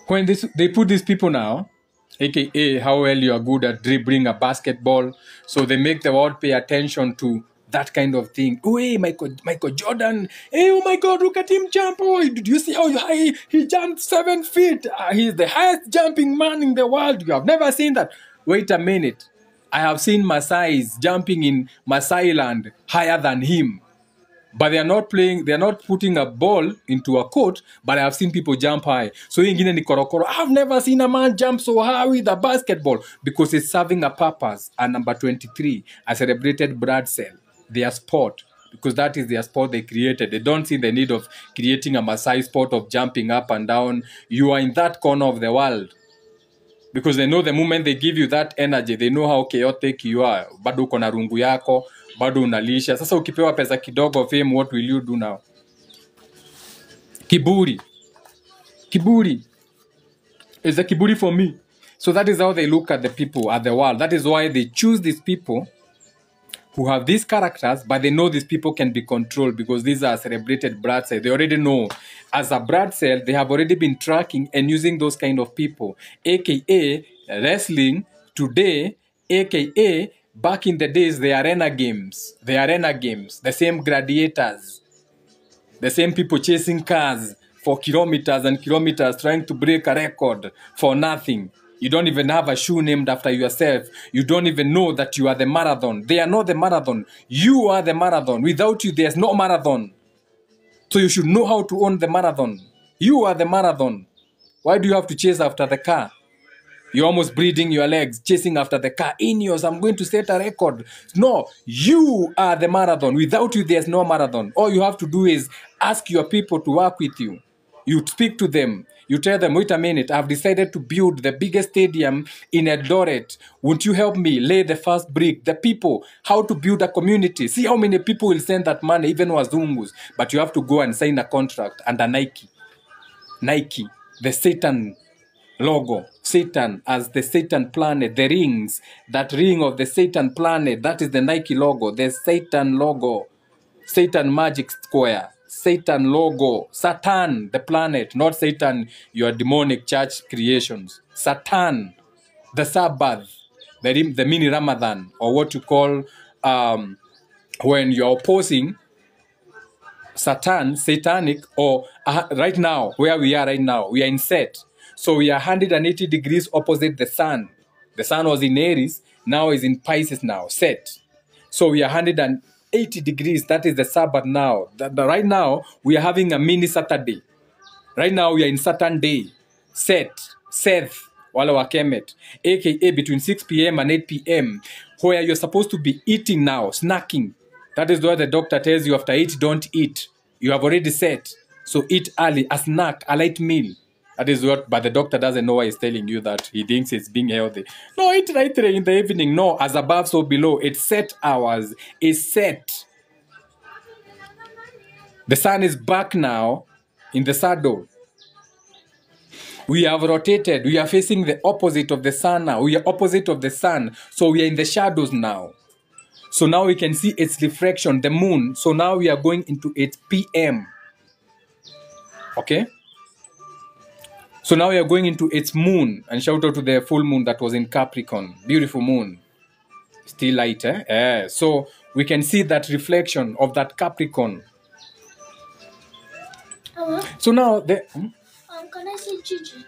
when they put these people now, aka how well you are good at dribbling a basketball, so they make the world pay attention to that kind of thing. Oh, hey, Michael Jordan. Hey, oh my God, look at him jump. Oh, did you see how high he jumped 7 feet? He's the highest jumping man in the world. You have never seen that. Wait a minute. I have seen Maasais jumping in Maasai land higher than him. But they are not putting a ball into a court, but I have seen people jump high. So ingine ni korokoro. I've never seen a man jump so high with a basketball because it's serving a purpose. And number 23, a celebrated blood cell, their sport, because that is their sport they created. They don't see the need of creating a Maasai sport of jumping up and down. You are in that corner of the world. Because they know the moment they give you that energy, they know how chaotic you are. Bado uko na rungu yako, bado unalisha. Sasa ukipewa pesa kidogo fame, what will you do now? Kiburi. Is a kiburi for me. So that is how they look at the people, at the world. That is why they choose these people who have these characters, but they know these people can be controlled because these are celebrated blood cells. They already know. As a blood cell, they have already been tracking and using those kind of people. AKA wrestling today, AKA back in the days, the arena games. The same gladiators. The same people chasing cars for kilometers and kilometers trying to break a record for nothing. You don't even have a shoe named after yourself. You don't even know that you are the marathon. They are not the marathon. You are the marathon. Without you, there's no marathon. So you should know how to own the marathon. You are the marathon. Why do you have to chase after the car? You're almost bleeding your legs, chasing after the car. Ineos, I'm going to set a record. No, you are the marathon. Without you, there's no marathon. All you have to do is ask your people to work with you. You speak to them. You tell them, wait a minute, I've decided to build the biggest stadium in Eldoret. Won't you help me lay the first brick? The people, how to build a community. See how many people will send that money, even wazungus. But you have to go and sign a contract under Nike. Nike, the Satan logo. Satan as the Satan planet, the rings, that ring of the Satan planet, that is the Nike logo, the Satan logo, Satan magic square, Satan logo, Satan, the planet, not Satan, your demonic church creations. Satan, the Sabbath, the mini Ramadan, or what you call when you're opposing satanic, or right now, where we are right now, we are in Set. So we are 180 degrees opposite the sun. The sun was in Aries, now is in Pisces now, Set. So we are 180 degrees, that is the Sabbath now. Right now, we are having a mini Saturday. Right now, we are in Saturn day, Seth, wala wa Kemet, aka between 6 p.m. and 8 p.m., where you're supposed to be eating now, snacking. That is why the doctor tells you after 8, don't eat. You have already set. So eat early, a snack, a light meal. That is what, but the doctor doesn't know why he's telling you that. He thinks it's being healthy. No, eat right there in the evening. No, as above, so below. It's set hours. It's set. The sun is back now in the saddle. We have rotated. We are facing the opposite of the sun now. We are opposite of the sun. So we are in the shadows now. So now we can see its reflection, the moon. So now we are going into its PM. Okay? So now we are going into its moon. And shout out to the full moon that was in Capricorn. Beautiful moon. Still light, eh? So we can see that reflection of that Capricorn. So now can I see Gigi?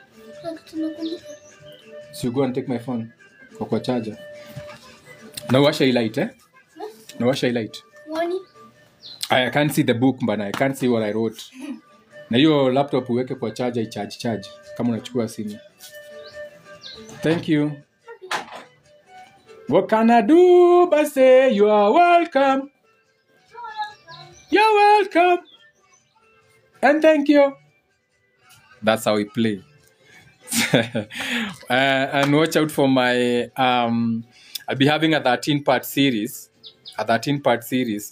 So you go and take my phone. Kwa charger. Now wash a light, eh? Now wash a light. I can't see the book, but I can't see what I wrote. Na hiyo laptop uweke kwa charger, charge kama unachukua simu. Thank you. What can I do but say you are welcome? You're welcome. And thank you. That's how we play. And watch out for my I'll be having a 13-part series,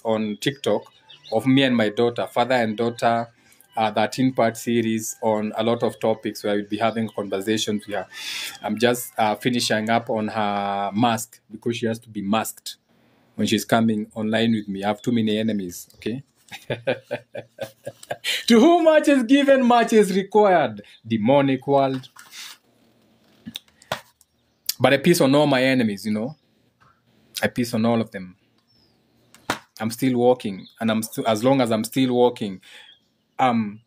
on TikTok of me and my daughter, father and daughter, 13-part series on a lot of topics where we'll be having conversations with her. I'm just finishing up on her mask because she has to be masked when she's coming online with me. I have too many enemies, okay? To whom much is given, much is required. Demonic world. But I peace on all my enemies, you know. I peace on all of them. I'm still walking, and as long as I'm still walking, I'm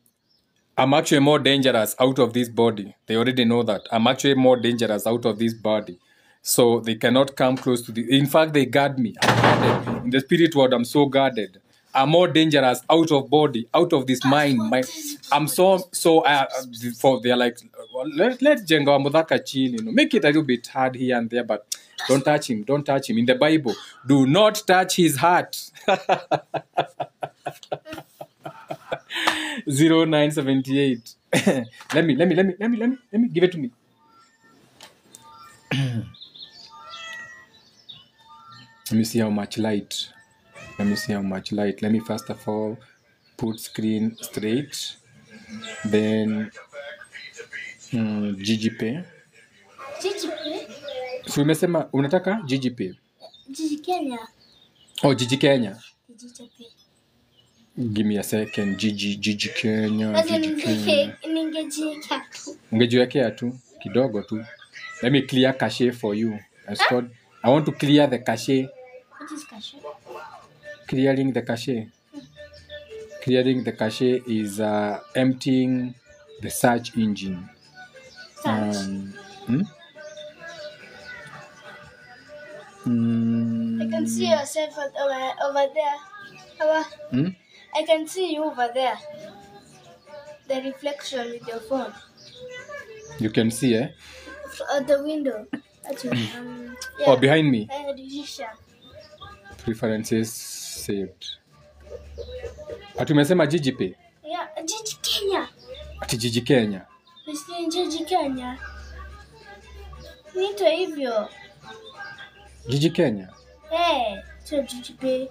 actually more dangerous out of this body. They already know that. I'm actually more dangerous out of this body. So they cannot come close to the... In fact, they guard me. I'm guarded. In the spirit world, I'm so guarded. I'm more dangerous out of body, out of this mind. I'm so for they're like, well, let Jenga Mudaka chill, you know, make it a little bit hard here and there, but don't touch him. Don't touch him. In the Bible, do not touch his heart. 0978. Let me give it to me. Let me see how much light. Let me first of all put screen straight. Then GGPay. So umesema unataka GGPay? Gigi Kenya. Oh, Gigi Kenya. Give me a second. Gigi Kenya. Ungejiwekea tu kidogo tu. Let me clear cache for you. I want to clear the cache. What is cache? Clearing the cache. Clearing the cache is emptying the search engine. Search. I can see yourself over there. I can see you over there. The reflection with your phone. You can see, eh? At the window. Actually, yeah. Oh, behind me. Preferences saved. Ati umesema GGPay? Yeah, Gigi Kenya. Ati Gigi Kenya. Gigi Kenya. Nito hivyo. Gigi Kenya? Hey, so GGPay.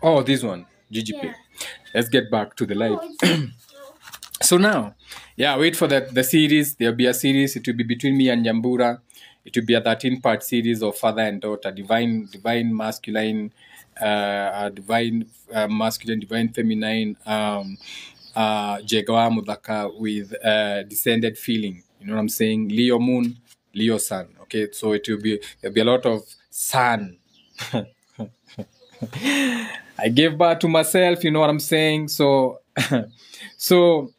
Oh, this one. GGPay. Yeah. Let's get back to the light. So now, yeah, wait for the series. There'll be a series. It will be between me and Nyambura. It will be a 13-part series of father and daughter, divine masculine, divine masculine, divine feminine, Jegawa Mudaka with descended feeling. You know what I'm saying? Leo moon, Leo sun. Okay, so there'll be a lot of sun. I gave birth to myself. You know what I'm saying? So, so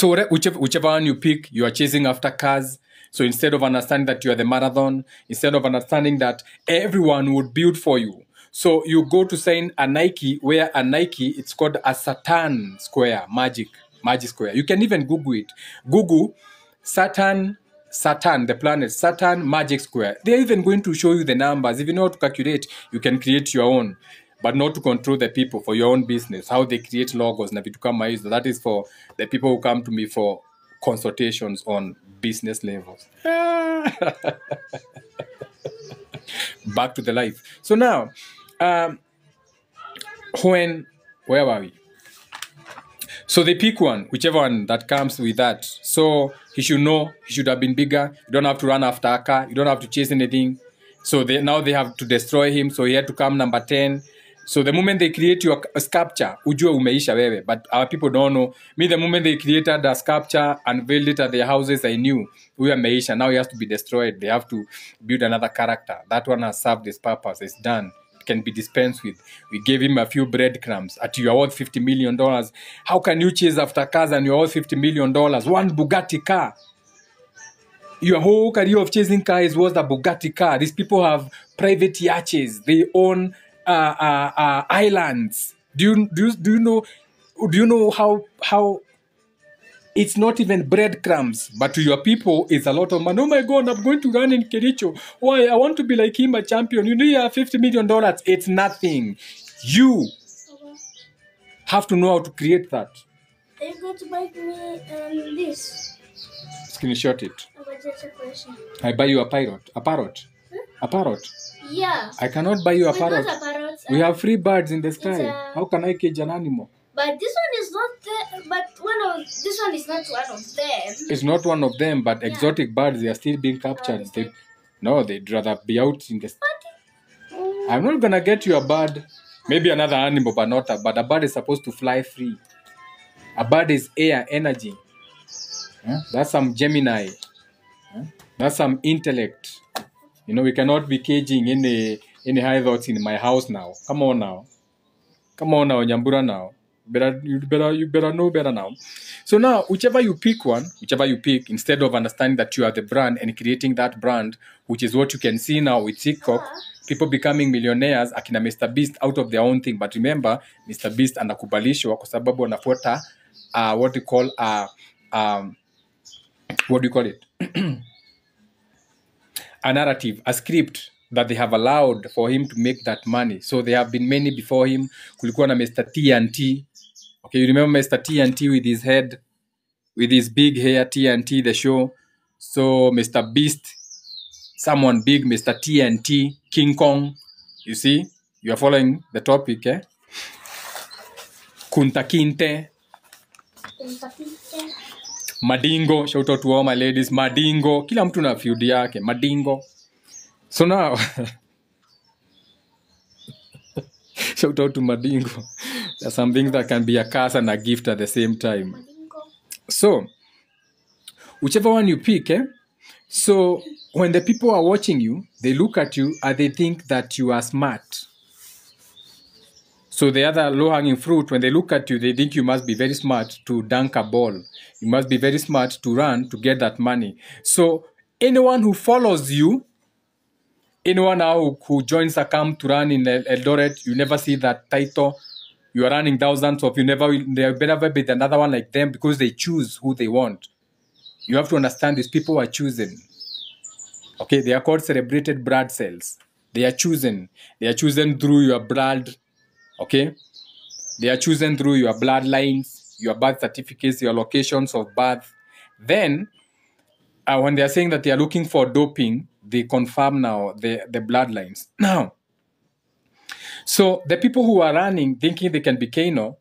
whichever one you pick, you are chasing after cars. So instead of understanding that you are the marathon, instead of understanding that everyone would build for you, so you go to sign a Nike, where a Nike, it's called a Saturn square, magic square. You can even Google it. Google Saturn, the planet, Saturn magic square. They're even going to show you the numbers. If you know how to calculate, you can create your own, but not to control the people, for your own business, how they create logos. That is for the people who come to me for consultations on business levels. Back to the life. So now, where were we? So they pick one, whichever one that comes with that. So he should know, he should have been bigger. You don't have to run after a car. You don't have to chase anything. So now they have to destroy him. So he had to come number 10. So the moment they create your sculpture, ujue umeisha wewe. But our people don't know. Me, the moment they created the sculpture, unveiled it at their houses, I knew we are meisha. Now he has to be destroyed. They have to build another character. That one has served its purpose. It's done. It can be dispensed with. We gave him a few breadcrumbs. At you are worth $50 million. How can you chase after cars and you're worth $50 million? One Bugatti car. Your whole career of chasing cars was the Bugatti car. These people have private yachts. They own islands. Do you know how it's not even breadcrumbs, but to your people it's a lot of money. Oh my God, I'm going to run in Kericho. Why? I want to be like him, a champion. You know, you have $50 million. It's nothing. You have to know how to create that. Are you going to buy me this? Screenshot it. Just a question. I buy you a parrot. A parrot. A parrot. Yeah. I cannot buy you a parrot. Not a parrot. We have free birds in the sky. How can I cage an animal? But this one is not there. But this one is not one of them. It's not one of them, but exotic birds, they are still being captured. They'd rather be out in the... I'm not going to get you a bird. Maybe another animal, but not a bird. A bird is supposed to fly free. A bird is air, energy. That's some Gemini. That's some intellect. You know, we cannot be caging any high thoughts in my house now. Come on now, Nyambura now. You better know better now. So now, whichever you pick, instead of understanding that you are the brand and creating that brand, which is what you can see now with TikTok, people becoming millionaires, akina Mr. Beast out of their own thing. But remember, Mr. Beast anakubalishwa kwa sababu anafuata what you call what do you call it? A narrative, a script that they have allowed for him to make that money. So there have been many before him. Kulikuwa na Mr. TNT. Okay, you remember Mr. TNT with his head, with his big hair, TNT, the show. So Mr. Beast, someone big, Mr. TNT, King Kong. You see? You are following the topic, eh? Kunta Kinte. Madingo, shout out to all my ladies. Madingo, kila mtu na feud yake. Madingo. So now, shout out to Madingo. There's some things that can be a curse and a gift at the same time. Madingo. So, whichever one you pick, eh? So, when the people are watching you, they look at you and they think that you are smart. So the other low-hanging fruit, when they look at you, they think you must be very smart to dunk a ball. You must be very smart to run to get that money. So anyone who follows you, anyone now who joins a camp to run in Eldoret, you never see that title. You are running thousands of, there will never be another one like them because they choose who they want. You have to understand these people are chosen. Okay, they are called celebrated blood cells. They are chosen. They are chosen through your blood. Okay, they are chosen through your bloodlines, your birth certificates, your locations of birth. Then, when they are saying that they are looking for doping, they confirm now the bloodlines. Now, so the people who are running thinking they can be Kano,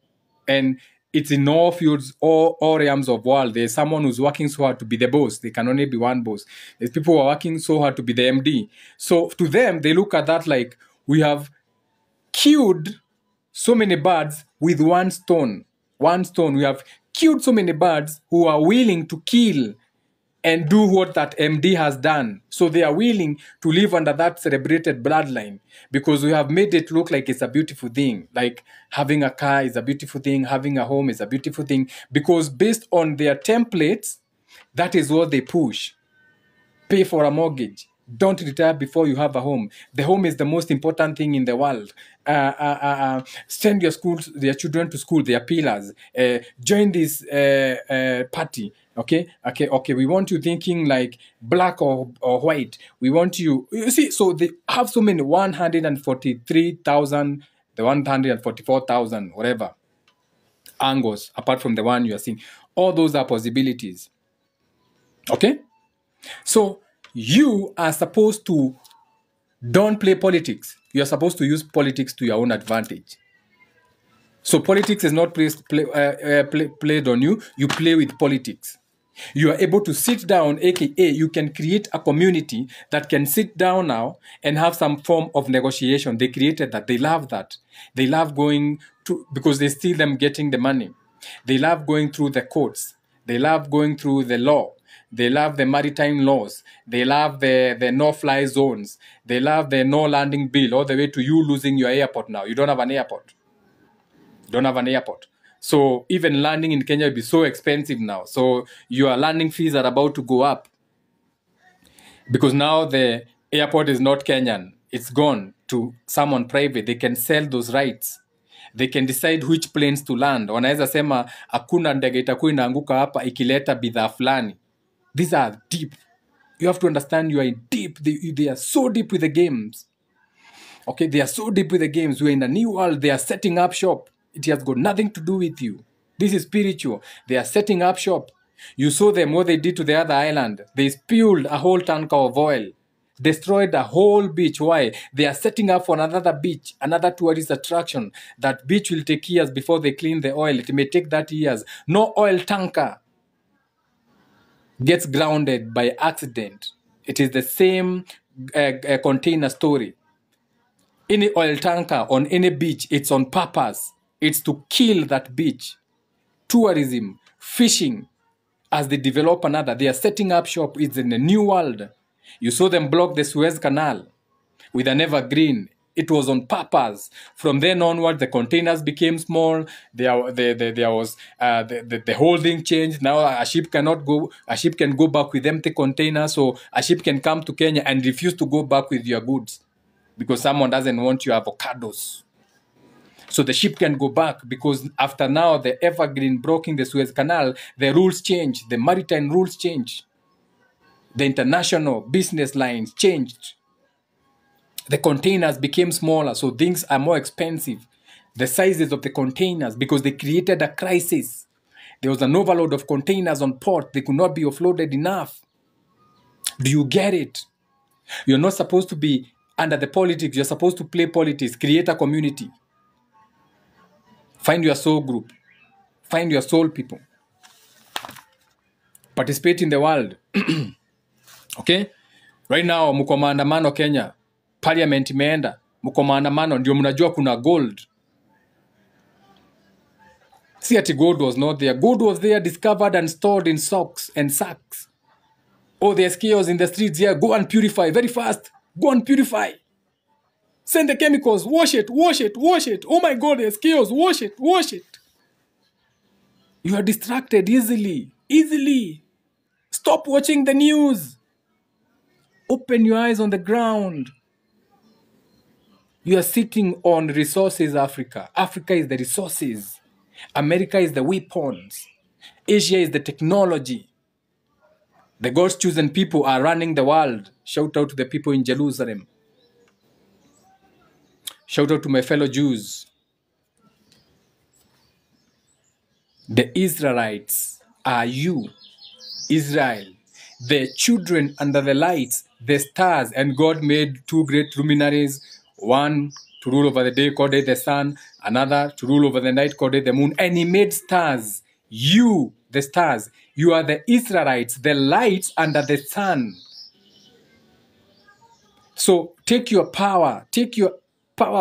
and it's in all fields, all realms of world. There's someone who's working so hard to be the boss. They can only be one boss. There's people who are working so hard to be the MD. So to them, they look at that like, we have killed so many birds with one stone. One stone. We have killed so many birds who are willing to kill and do what that MD has done. So they are willing to live under that celebrated bloodline because we have made it look like it's a beautiful thing. Like having a car is a beautiful thing, having a home is a beautiful thing, because based on their templates, that is what they push. Pay for a mortgage. Don't retire before you have a home. The home is the most important thing in the world. Send your children to school. They are pillars. Join this party. Okay. We want you thinking like black or white. We want you. You see, so they have so many 143,000, the 144,000, whatever angles apart from the one you are seeing. All those are possibilities. Okay. So you are supposed to don't play politics. You are supposed to use politics to your own advantage. So politics is not played on you. You play with politics. You are able to sit down, aka you can create a community that can sit down now and have some form of negotiation. They created that. They love that. They love going to, because they see them getting the money. They love going through the courts. They love going through the law. They love the maritime laws. They love the no-fly zones. They love the no landing bill, all the way to you losing your airport now. You don't have an airport. You don't have an airport. So even landing in Kenya will be so expensive now. So your landing fees are about to go up. Because now the airport is not Kenyan. It's gone to someone private. They can sell those rights. They can decide which planes to land. Wanaweza sema hakuna ndege itakuwa inaanguka hapa ikileta bidhaa fulani. These are deep. You have to understand you are in deep. They are so deep with the games. Okay, they are so deep with the games. We're in a new world. They are setting up shop. It has got nothing to do with you. This is spiritual. They are setting up shop. You saw them, what they did to the other island. They spilled a whole tank of oil. Destroyed the whole beach. Why? They are setting up for another beach, another tourist attraction. That beach will take years before they clean the oil. It may take that years. No oil tanker gets grounded by accident. It is the same container story. Any oil tanker on any beach, it's on purpose. It's to kill that beach. Tourism, fishing, as they develop another, they are setting up shop. It's in a new world. You saw them block the Suez Canal with an evergreen. It was on purpose. From then onward, the containers became small. There was the whole thing changed. Now a ship cannot go. A ship can go back with empty containers. So a ship can come to Kenya and refuse to go back with your goods because someone doesn't want your avocados. So the ship can go back because after now the evergreen blocking the Suez Canal, the rules change. The maritime rules change. The international business lines changed. The containers became smaller, so things are more expensive. The sizes of the containers, because they created a crisis. There was an overload of containers on port. They could not be offloaded enough. Do you get it? You're not supposed to be under the politics. You're supposed to play politics. Create a community. Find your soul group. Find your soul people. Participate in the world. Okay? Right now, mko maandamano Kenya. Parliament imeenda. Mko maandamano. Ndio mnajua kuna gold. See ati gold was not there. Gold was there, discovered and stored in socks and sacks. Oh, there's chaos in the streets here. Go and purify very fast. Go and purify. Send the chemicals. Wash it, wash it, wash it. Oh my God, there's chaos. Wash it, wash it. You are distracted easily. Easily. Stop watching the news. Open your eyes on the ground. You are sitting on resources, Africa. Africa is the resources. America is the weapons. Asia is the technology. The God's chosen people are running the world. Shout out to the people in Jerusalem. Shout out to my fellow Jews. The Israelites are you, Israel. The children under the lights, the stars, and God made two great luminaries, one to rule over the day called the sun, Another to rule over the night called it the moon. And he made stars. You, the stars, you are the Israelites, the lights under the sun. So take your power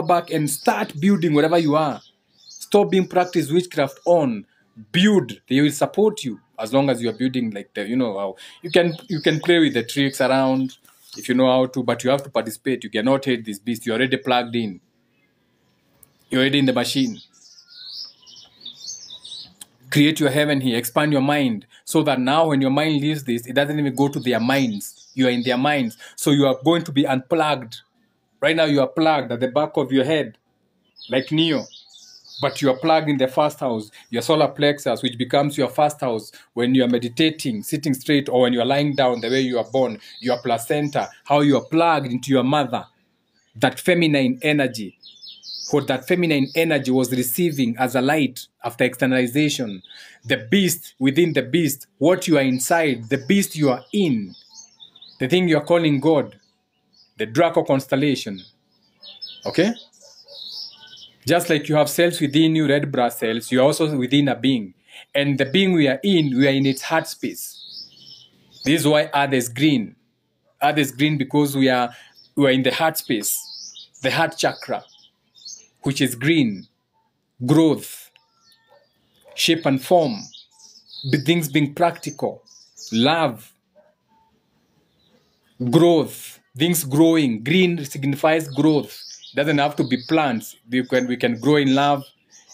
back and start building whatever you are. Stop being practiced witchcraft on. Build. They will support you as long as you are building like the, you know how you can play with the tricks around if you know how to, but you have to participate. You cannot hate this beast. You're already plugged in. You're already in the machine. Create your heaven here. Expand your mind so that now when your mind leaves this, it doesn't even go to their minds. You are in their minds. So you are going to be unplugged. Right now you are plugged at the back of your head like Neo. But you are plugged in the first house, your solar plexus, which becomes your first house when you are meditating, sitting straight, or when you are lying down the way you are born, your placenta, how you are plugged into your mother, that feminine energy. What that feminine energy was receiving as a light after externalization. The beast within the beast, what you are inside, the beast you are in, the thing you are calling God, the Draco constellation. Okay? Just like you have cells within you, red blood cells, you are also within a being. And the being we are in its heart space. This is why Earth is green. Earth is green because we are in the heart space, the heart chakra, which is green, growth, shape and form, things being practical, love, growth, things growing. Green signifies growth. Doesn't have to be plants. We can grow in love.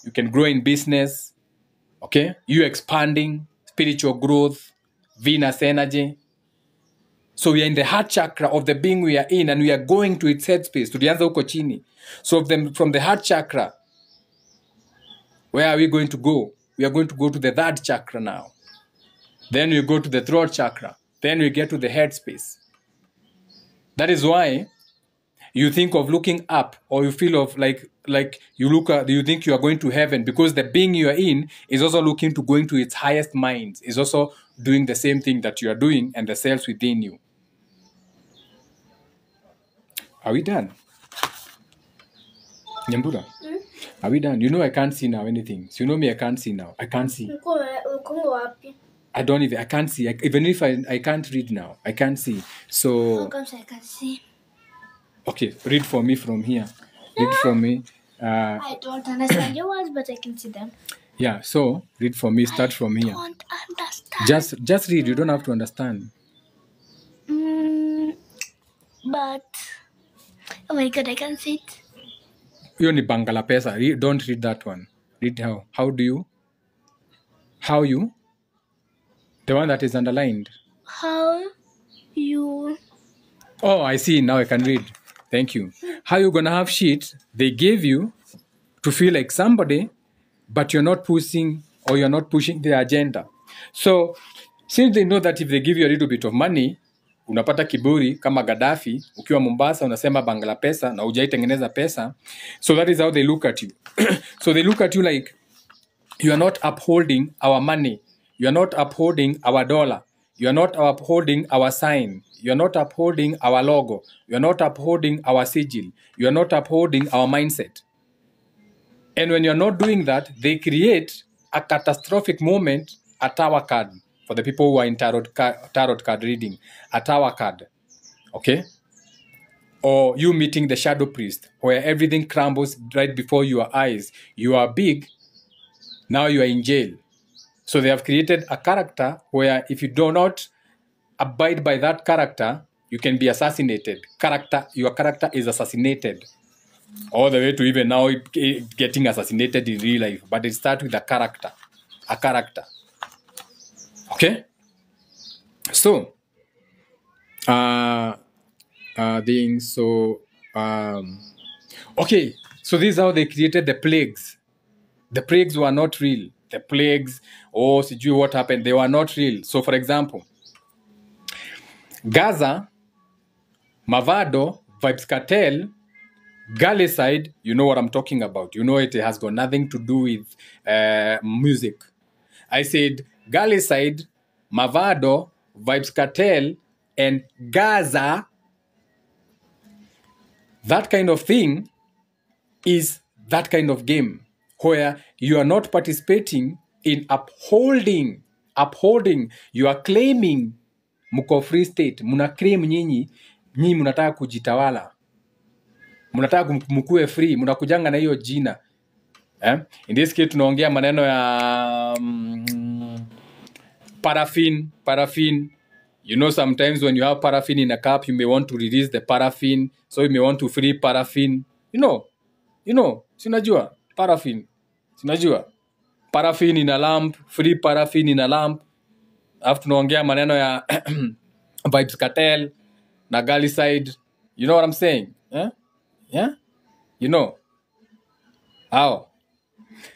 You can grow in business. Okay? You expanding, spiritual growth, Venus energy. So we are in the heart chakra of the being we are in, and we are going to its headspace, to tulianza huko chini. So from the heart chakra, where are we going to go? We are going to go to the third chakra now. Then we go to the throat chakra. Then we get to the headspace. That is why you think of looking up, or you feel of like you think you are going to heaven, because the being you are in is also looking to going to its highest minds, is also doing the same thing that you are doing, and the cells within you. Are we done? Nyambura? Are we done? You know I can't see now anything. So you know me, I can't see now. I can't see. I can't see. Even if I can't read now, I can't see. So... How comes I can see? Okay, read for me from here. Read from me. I don't understand your words, but I can see them. Yeah, so read for me. Start from here. I don't understand. Just read. You don't have to understand. But oh my God, I can't see it. You only Bangala pesa. Don't read that one. Read how. How you? The one that is underlined. How you? Oh, I see. Now I can read. Thank you. How you gonna have shit they gave you to feel like somebody, but you're not pushing the agenda. So since they know that if they give you a little bit of money, unapata kiburi kama Gaddafi, ukiwa Mombasa unasema Bangla pesa na hujaitengeneza pesa. So that is how they look at you. So they look at you like you are not upholding our money. You are not upholding our dollar. You are not upholding our sign. You are not upholding our logo. You are not upholding our sigil. You are not upholding our mindset. And when you're not doing that, they create a catastrophic moment, a tower card, for the people who are in tarot card reading, a tower card, okay? Or you meeting the shadow priest, where everything crumbles right before your eyes. You are big, now you are in jail. So they have created a character where if you do not abide by that character, you can be assassinated. Your character is assassinated. All the way to even now getting assassinated in real life. But it starts with a character. A character. Okay? So, okay. So this is how they created the plagues. The plagues were not real. The plagues, sijui what happened, they were not real. So for example, Gaza, Mavado, Vybz Kartel, Galicide, you know what I'm talking about. You know it has got nothing to do with music. I said Galicide, Mavado, Vybz Kartel, and Gaza. That kind of thing is that kind of game where you are not participating in upholding. You are claiming mko free state. Muna claim nyinyi mnataka kujitawala. Mnataka mkue free. Mnakujanga na hiyo jina. In this case tunaongea maneno ya paraffin. You know, sometimes when you have paraffin in a cup, you may want to release the paraffin. So you may want to free paraffin. You know, sinajua paraffin. Sinajua paraffin in a lamp, free paraffin in a lamp. Alafu tunaongea maneno ya Vybz Kartel na Galicide. You know what I'm saying? Yeah? You know. How?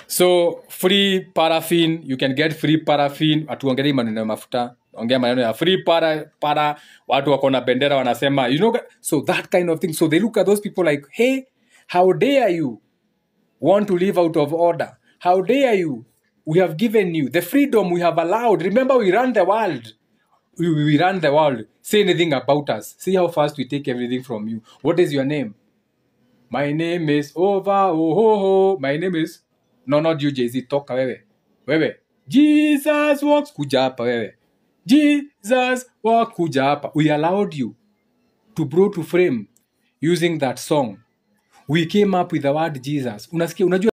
So free paraffin, you can get free paraffin. Atuongelei maneno ya mafuta. Ongea maneno ya free para watu wako na bendera wanasema, you know, so that kind of thing. So they look at those people like, hey, how dare you want to live out of order? How dare you? We have given you the freedom we have allowed. Remember, we run the world. We run the world. Say anything about us. See how fast we take everything from you. What is your name? My name is My name is... No, not you, Jay-Z. Toka wewe. Jesus walks. Kuja hapa wewe. Jesus walks. Kuja hapa. We allowed you to brought to frame using that song. We came up with the word Jesus. Unasikia, unajua